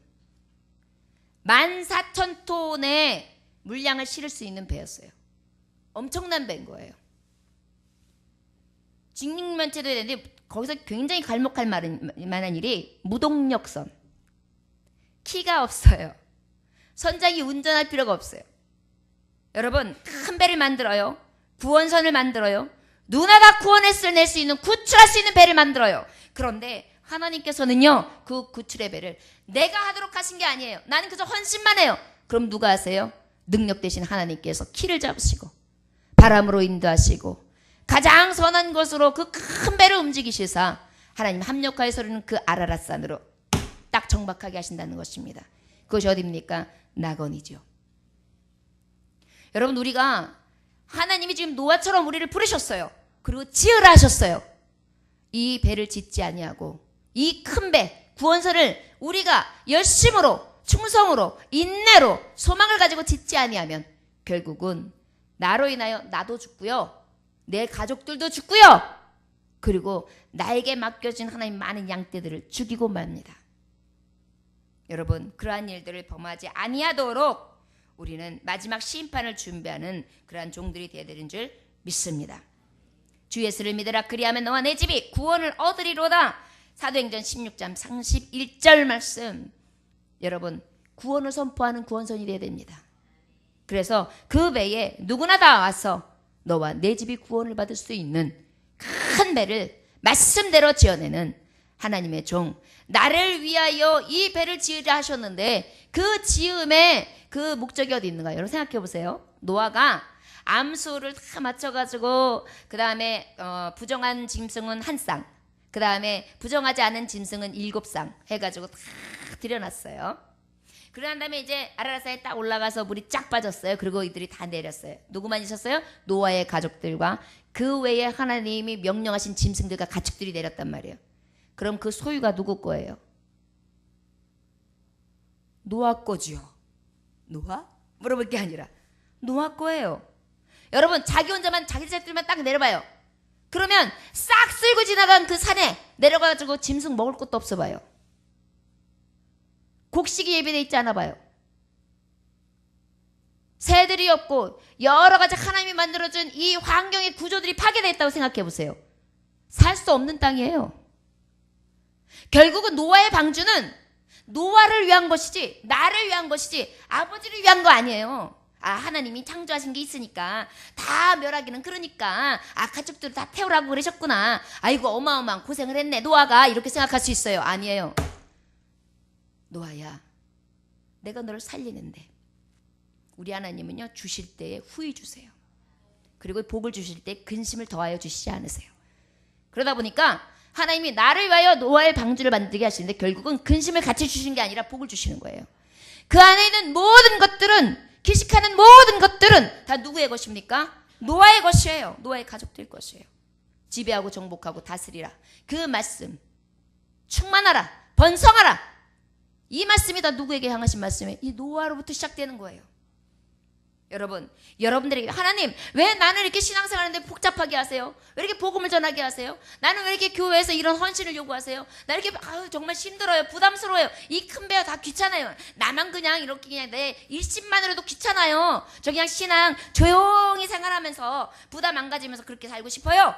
Speaker 1: 14,000톤의 물량을 실을 수 있는 배였어요. 엄청난 배인 거예요. 직립면체도 해야 되는데 거기서 굉장히 갈목할 만한 일이 무동력선. 키가 없어요. 선장이 운전할 필요가 없어요. 여러분, 큰 배를 만들어요. 구원선을 만들어요. 누나 다 구원을 낼 수 있는, 구출할 수 있는 배를 만들어요. 그런데 하나님께서는요, 그 구출의 배를 내가 하도록 하신 게 아니에요. 나는 그저 헌신만 해요. 그럼 누가 하세요? 능력 대신 하나님께서 키를 잡으시고 바람으로 인도하시고 가장 선한 곳으로 그 큰 배를 움직이시사 하나님 합력하여서는 그 아라랏산으로 딱 정박하게 하신다는 것입니다. 그것이 어디입니까? 낙원이죠. 여러분, 우리가 하나님이 지금 노아처럼 우리를 부르셨어요. 그리고 지으라 하셨어요. 이 배를 짓지 아니하고 이 큰 배, 구원선을 우리가 열심으로, 충성으로, 인내로, 소망을 가지고 짓지 아니하면 결국은 나로 인하여 나도 죽고요, 내 가족들도 죽고요, 그리고 나에게 맡겨진 하나님 많은 양떼들을 죽이고 맙니다. 여러분, 그러한 일들을 범하지 아니하도록 우리는 마지막 심판을 준비하는 그러한 종들이 되어야 되는 줄 믿습니다. 주 예수를 믿으라, 그리하면 너와 내 집이 구원을 얻으리로다. 사도행전 16장 31절 말씀. 여러분, 구원을 선포하는 구원선이 되어야 됩니다. 그래서 그 배에 누구나 다 와서 너와 내 집이 구원을 받을 수 있는 큰 배를 말씀대로 지어내는 하나님의 종, 나를 위하여 이 배를 지으라 하셨는데 그 지음의 그 목적이 어디 있는가? 여러분 생각해 보세요. 노아가 암수를 다 맞춰가지고 그 다음에 부정한 짐승은 1쌍, 그 다음에 부정하지 않은 짐승은 7쌍 해가지고 다 들여놨어요. 그러한 다음에 이제 아라라사에 딱 올라가서 물이 쫙 빠졌어요. 그리고 이들이 다 내렸어요. 누구만 있었어요? 노아의 가족들과 그 외에 하나님이 명령하신 짐승들과 가축들이 내렸단 말이에요. 그럼 그 소유가 누구 거예요? 노아 거지요. 노아? 물어볼 게 아니라 노아 거예요. 여러분 자기 혼자만 자기 자식들만 딱 내려봐요. 그러면 싹 쓸고 지나간 그 산에 내려가지고 짐승 먹을 것도 없어 봐요. 곡식이 예비되어 있지 않아 봐요. 새들이 없고 여러 가지 하나님이 만들어준 이 환경의 구조들이 파괴되어 있다고 생각해 보세요. 살 수 없는 땅이에요. 결국은 노아의 방주는 노아를 위한 것이지 나를 위한 것이지 아버지를 위한 거 아니에요. 하나님이 창조하신 게 있으니까 다 멸하기는 그러니까 가축들을 다 태우라고 그러셨구나. 아이고 어마어마한 고생을 했네 노아가 이렇게 생각할 수 있어요. 아니에요. 노아야 내가 너를 살리는데 우리 하나님은요 주실 때에 후히 주세요. 그리고 복을 주실 때 근심을 더하여 주시지 않으세요. 그러다 보니까 하나님이 나를 위하여 노아의 방주를 만들게 하시는데 결국은 근심을 같이 주시는 게 아니라 복을 주시는 거예요. 그 안에 있는 모든 것들은 기식하는 모든 것들은 다 누구의 것입니까? 노아의 것이에요. 노아의 가족들 것이에요. 지배하고 정복하고 다스리라. 그 말씀 충만하라 번성하라. 이 말씀이 다 누구에게 향하신 말씀이에요? 이 노아로부터 시작되는 거예요. 여러분, 여러분들에게 하나님 왜 나는 이렇게 신앙생활하는데 복잡하게 하세요? 왜 이렇게 복음을 전하게 하세요? 나는 왜 이렇게 교회에서 이런 헌신을 요구하세요? 나 이렇게 정말 힘들어요. 부담스러워요. 이 큰 배가 다 귀찮아요. 나만 그냥 이렇게 그냥 내 일심만으로도 귀찮아요. 저 그냥 신앙 조용히 생활하면서 부담 안 가지면서 그렇게 살고 싶어요.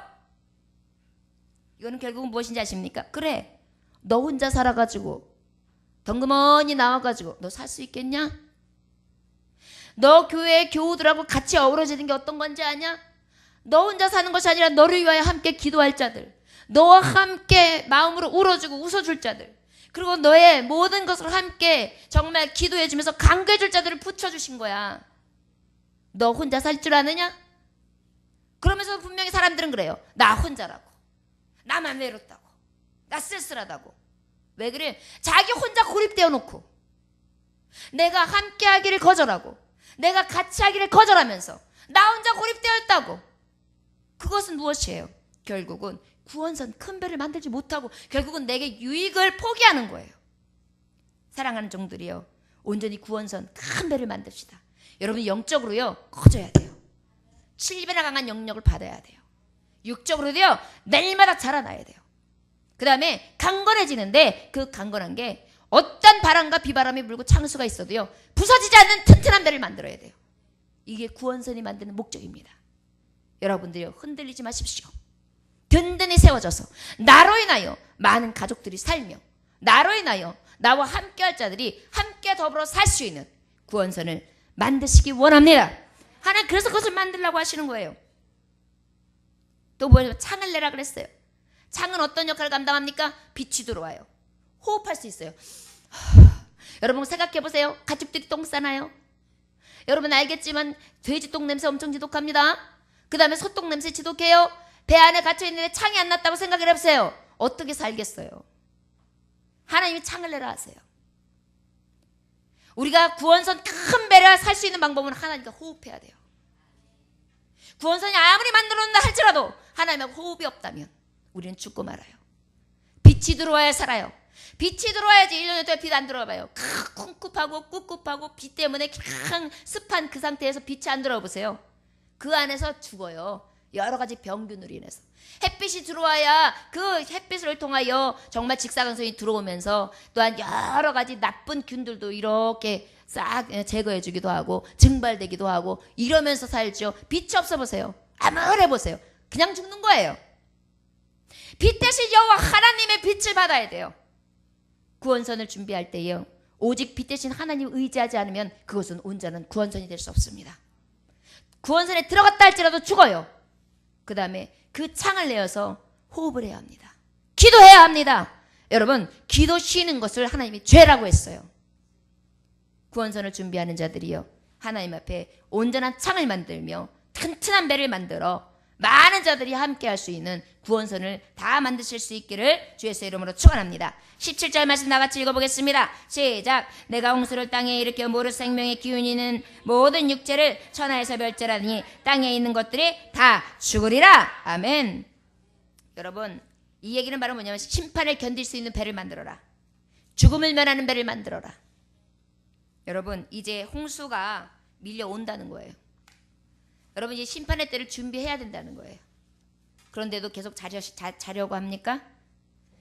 Speaker 1: 이거는 결국은 무엇인지 아십니까? 그래 너 혼자 살아가지고 덩그머니 나와가지고 너 살 수 있겠냐? 너 교회 교우들하고 같이 어우러지는 게 어떤 건지 아냐? 너 혼자 사는 것이 아니라 너를 위하여 함께 기도할 자들, 너와 함께 마음으로 울어주고 웃어줄 자들, 그리고 너의 모든 것을 함께 정말 기도해주면서 간구해줄 자들을 붙여주신 거야. 너 혼자 살 줄 아느냐? 그러면서 분명히 사람들은 그래요. 나 혼자라고, 나만 외롭다고, 나 쓸쓸하다고. 왜 그래? 자기 혼자 고립되어 놓고 내가 함께 하기를 거절하고 내가 같이 하기를 거절하면서 나 혼자 고립되어 있다고. 그것은 무엇이에요? 결국은 구원선 큰 배를 만들지 못하고 결국은 내게 유익을 포기하는 거예요. 사랑하는 종들이요, 온전히 구원선 큰 배를 만듭시다. 여러분 영적으로요 커져야 돼요. 7배나 강한 영역을 받아야 돼요. 육적으로도요 날마다 자라나야 돼요. 그 다음에 강건해지는데 그 강건한 게 어떤 바람과 비바람이 불고 창수가 있어도요 부서지지 않는 튼튼한 배를 만들어야 돼요. 이게 구원선이 만드는 목적입니다. 여러분들이요 흔들리지 마십시오. 든든히 세워져서 나로 인하여 많은 가족들이 살며 나로 인하여 나와 함께할 자들이 함께 더불어 살 수 있는 구원선을 만드시기 원합니다. 하나님 그래서 그것을 만들려고 하시는 거예요. 또 뭐예요? 창을 내라 그랬어요. 창은 어떤 역할을 감당합니까? 빛이 들어와요. 호흡할 수 있어요. 여러분 생각해보세요. 가축들이 똥 싸나요? 여러분 알겠지만 돼지 똥 냄새 엄청 지독합니다. 그 다음에 소똥 냄새 지독해요. 배 안에 갇혀있는데 창이 안 났다고 생각을 해보세요. 어떻게 살겠어요? 하나님이 창을 내라 하세요. 우리가 구원선 큰 배를 살 수 있는 방법은 하나님과 호흡해야 돼요. 구원선이 아무리 만들어놓는다 할지라도 하나님하고 호흡이 없다면 우리는 죽고 말아요. 빛이 들어와야 살아요. 빛이 들어와야지. 1년 동안 빛 안 들어와봐요. 쿵쿵하고 꿉꿉하고 빛 때문에 그냥 습한 그 상태에서 빛이 안 들어와 보세요. 그 안에서 죽어요. 여러 가지 병균으로 인해서. 햇빛이 들어와야 그 햇빛을 통하여 정말 직사광선이 들어오면서 또한 여러 가지 나쁜 균들도 이렇게 싹 제거해주기도 하고 증발되기도 하고 이러면서 살죠. 빛이 없어 보세요. 아무래 보세요. 그냥 죽는 거예요. 빛 대신 여호와 하나님의 빛을 받아야 돼요. 구원선을 준비할 때요 오직 빛 대신 하나님을 의지하지 않으면 그것은 온전한 구원선이 될 수 없습니다. 구원선에 들어갔다 할지라도 죽어요. 그 다음에 그 창을 내어서 호흡을 해야 합니다. 기도해야 합니다. 여러분 기도 쉬는 것을 하나님이 죄라고 했어요. 구원선을 준비하는 자들이요 하나님 앞에 온전한 창을 만들며 튼튼한 배를 만들어 많은 자들이 함께 할 수 있는 구원선을 다 만드실 수 있기를 주 예수의 이름으로 축원합니다. 17절 말씀 나같이 읽어보겠습니다. 시작. 내가 홍수를 땅에 일으켜 모르 생명의 기운이 있는 모든 육체를 천하에서 멸절하니 땅에 있는 것들이 다 죽으리라. 아멘. 여러분, 이 얘기는 바로 뭐냐면 심판을 견딜 수 있는 배를 만들어라. 죽음을 면하는 배를 만들어라. 여러분, 이제 홍수가 밀려온다는 거예요. 여러분, 이제 심판의 때를 준비해야 된다는 거예요. 그런데도 계속 자려고 합니까?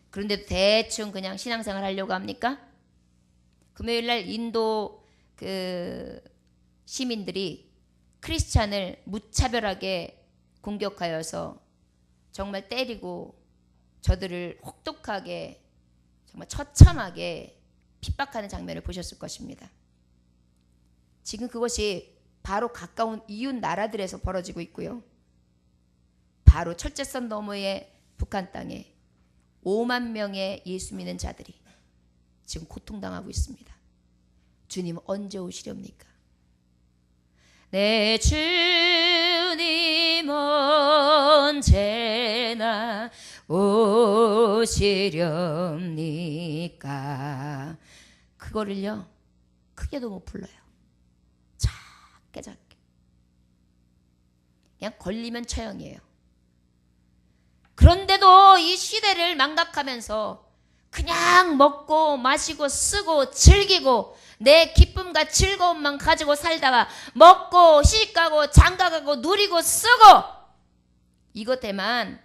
Speaker 1: 그런데도 대충 그냥 신앙생활 하려고 합니까? 금요일날 인도 시민들이 크리스찬을 무차별하게 공격하여서 정말 때리고 저들을 혹독하게 정말 처참하게 핍박하는 장면을 보셨을 것입니다. 지금 그것이 바로 가까운 이웃 나라들에서 벌어지고 있고요. 바로 철제선 너머의 북한 땅에 5만 명의 예수 믿는 자들이 지금 고통당하고 있습니다. 주님 언제 오시렵니까? 내 주님 언제나 오시렵니까? 그거를요 크게도 못 불러요. 작게 그냥 걸리면 처형이에요. 그런데도 이 시대를 망각하면서 그냥 먹고 마시고 쓰고 즐기고 내 기쁨과 즐거움만 가지고 살다가 먹고 시집가고 장가가고 누리고 쓰고 이것 때만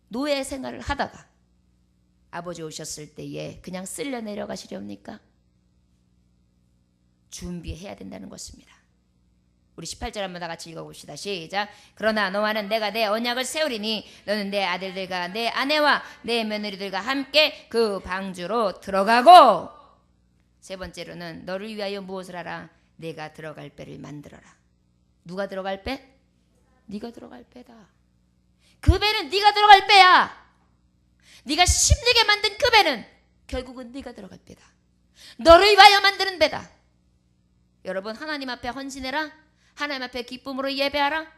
Speaker 1: 노예 생활을 하다가 아버지 오셨을 때에 그냥 쓸려 내려가시렵니까? 준비해야 된다는 것입니다. 우리 18절 한번 다 같이 읽어봅시다. 시작. 그러나 너와는 내가 내 언약을 세우리니 너는 내 아들들과 내 아내와 내 며느리들과 함께 그 방주로 들어가고, 세 번째로는 너를 위하여 무엇을 하라? 내가 들어갈 배를 만들어라. 누가 들어갈 배? 네가 들어갈 배다. 그 배는 네가 들어갈 배야. 네가 힘들게 만든 그 배는 결국은 네가 들어갈 배다. 너를 위하여 만드는 배다. 여러분, 하나님 앞에 헌신해라. 하나님 앞에 기쁨으로 예배하라.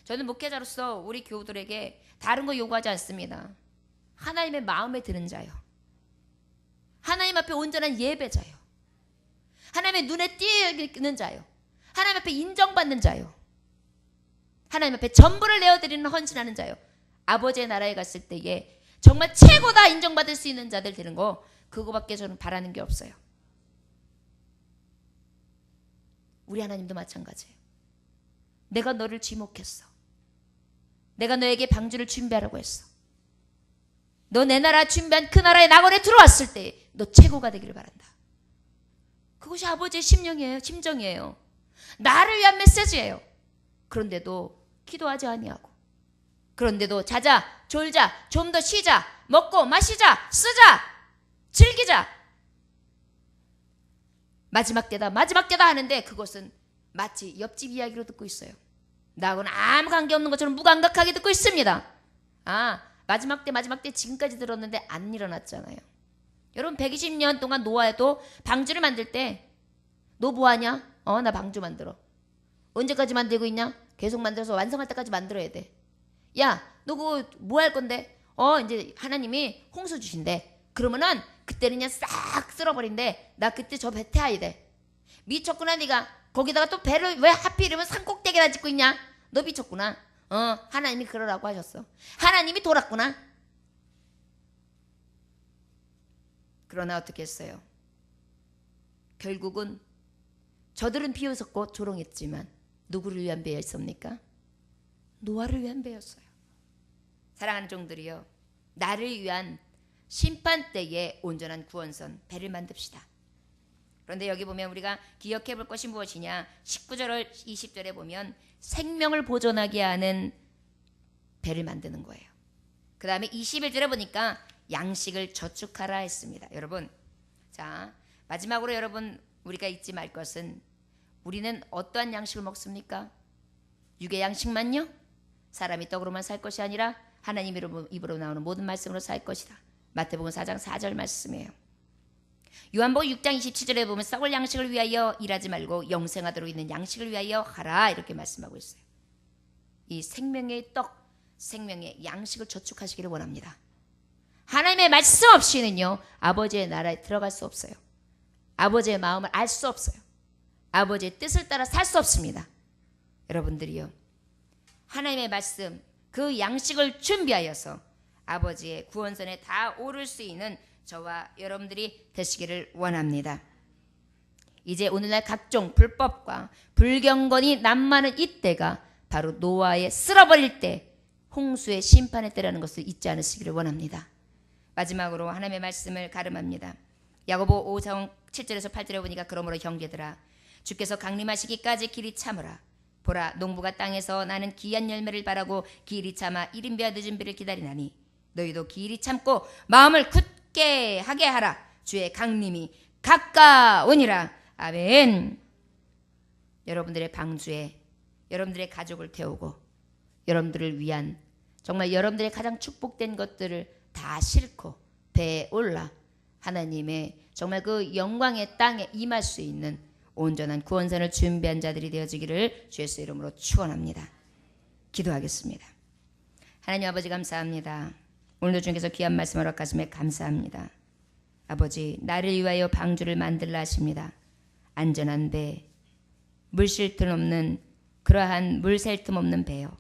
Speaker 1: 저는 목회자로서 우리 교우들에게 다른 거 요구하지 않습니다. 하나님의 마음에 드는 자요, 하나님 앞에 온전한 예배자요, 하나님의 눈에 띄는 자요, 하나님 앞에 인정받는 자요, 하나님 앞에 전부를 내어드리는 헌신하는 자요, 아버지의 나라에 갔을 때에 정말 최고다 인정받을 수 있는 자들 되는 거, 그거밖에 저는 바라는 게 없어요. 우리 하나님도 마찬가지예요. 내가 너를 지목했어. 내가 너에게 방주를 준비하라고 했어. 너 내 나라 준비한 그 나라의 낙원에 들어왔을 때 너 최고가 되기를 바란다. 그것이 아버지의 심정이에요. 나를 위한 메시지예요. 그런데도 기도하지 아니하고, 그런데도 자자, 졸자, 좀 더 쉬자, 먹고 마시자, 쓰자, 즐기자, 마지막 때다 하는데 그것은 마치 옆집 이야기로 듣고 있어요. 나하고는 아무 관계없는 것처럼 무감각하게 듣고 있습니다. 마지막 때 지금까지 들었는데 안 일어났잖아요. 여러분, 120년 동안 노아에도 방주를 만들 때 너 뭐하냐? 나 방주 만들어. 언제까지 만들고 있냐? 계속 만들어서 완성할 때까지 만들어야 돼. 야, 너 그거 뭐 할 건데? 이제 하나님이 홍수 주신대. 그러면은 그때는 그냥 싹 쓸어버린대. 나 그때 저 배 태워야 돼. 미쳤구나 네가. 거기다가 또 배를 왜 하필이면 산꼭대기에다 짓고 있냐? 너 미쳤구나. 하나님이 그러라고 하셨어. 하나님이 돌았구나. 그러나 어떻게 했어요? 결국은 저들은 비웃었고 조롱했지만 누구를 위한 배였습니까? 노아를 위한 배였어요. 사랑하는 종들이요, 나를 위한 심판 때에 온전한 구원선 배를 만듭시다. 그런데 여기 보면 우리가 기억해 볼 것이 무엇이냐? 19절 20절에 보면 생명을 보존하게 하는 배를 만드는 거예요. 그 다음에 21절에 보니까 양식을 저축하라 했습니다. 여러분, 자, 마지막으로 여러분, 우리가 잊지 말 것은 우리는 어떠한 양식을 먹습니까? 육의 양식만요? 사람이 떡으로만 살 것이 아니라 하나님 입으로 나오는 모든 말씀으로 살 것이다. 마태복음 4장 4절 말씀이에요. 요한복음 6장 27절에 보면 썩을 양식을 위하여 일하지 말고 영생하도록 있는 양식을 위하여 하라, 이렇게 말씀하고 있어요. 이 생명의 떡, 생명의 양식을 저축하시기를 원합니다. 하나님의 말씀 없이는요, 아버지의 나라에 들어갈 수 없어요. 아버지의 마음을 알 수 없어요. 아버지의 뜻을 따라 살 수 없습니다. 여러분들이요, 하나님의 말씀, 그 양식을 준비하여서 아버지의 구원선에 다 오를 수 있는 저와 여러분들이 되시기를 원합니다. 이제 오늘날 각종 불법과 불경건이 난무하는 이때가 바로 노아의 쓸어버릴 때, 홍수의 심판의 때라는 것을 잊지 않으시기를 원합니다. 마지막으로 하나님의 말씀을 가름합니다. 야고보 5장 7절에서 8절에 보니까 그러므로 형제들아, 주께서 강림하시기까지 길이 참으라. 보라, 농부가 땅에서 나는 귀한 열매를 바라고 길이 참아 이른 비와 늦은 비를 기다리나니 너희도 길이 참고 마음을 굳게 하게 하라. 주의 강림이 가까우니라. 아멘. 여러분들의 방주에 여러분들의 가족을 태우고 여러분들을 위한 정말 여러분들의 가장 축복된 것들을 다 싣고 배에 올라 하나님의 정말 그 영광의 땅에 임할 수 있는 온전한 구원선을 준비한 자들이 되어지기를 주 예수 이름으로 축원합니다. 기도하겠습니다. 하나님 아버지, 감사합니다. 오늘도 주님께서 귀한 말씀 허락하심에 감사합니다. 아버지, 나를 위하여 방주를 만들라 하십니다. 안전한 배, 물 쉴 틈 없는 그러한 물 셀 틈 없는 배요.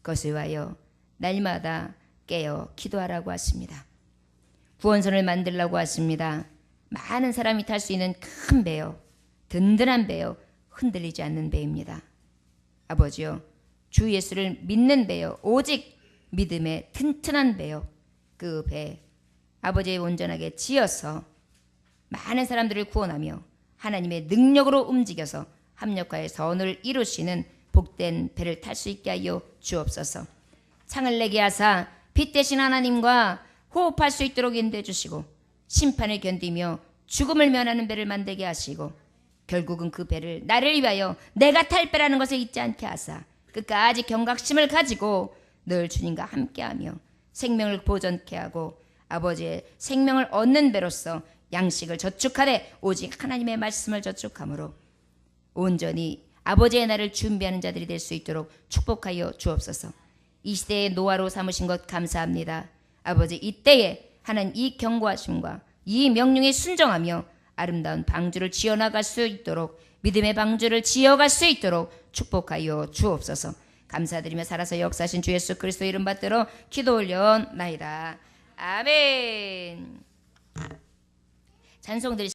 Speaker 1: 그것을 위하여 날마다 깨어 기도하라고 하십니다. 구원선을 만들라고 하십니다. 많은 사람이 탈 수 있는 큰 배요, 든든한 배요, 흔들리지 않는 배입니다. 아버지요, 주 예수를 믿는 배요, 오직 믿음의 튼튼한 배요, 그 배 아버지의 온전하게 지어서 많은 사람들을 구원하며 하나님의 능력으로 움직여서 합력하여 선을 이루시는 복된 배를 탈 수 있게 하여 주옵소서. 창을 내게 하사 빛 대신 하나님과 호흡할 수 있도록 인도해 주시고 심판을 견디며 죽음을 면하는 배를 만들게 하시고 결국은 그 배를 나를 위하여 내가 탈 배라는 것을 잊지 않게 하사 끝까지 경각심을 가지고 늘 주님과 함께하며 생명을 보존케 하고 아버지의 생명을 얻는 배로서 양식을 저축하되 오직 하나님의 말씀을 저축함으로 온전히 아버지의 날을 준비하는 자들이 될 수 있도록 축복하여 주옵소서. 이 시대에 노아로 삼으신 것 감사합니다. 아버지, 이때에 하나님 이 경고하심과 이 명령에 순종하며 아름다운 방주를 지어나갈 수 있도록 믿음의 방주를 지어갈 수 있도록 축복하여 주옵소서. 감사드리며 살아서 역사하신 주 예수 그리스도 이름 받들어 기도 올려나이다. 아멘. 찬송 드리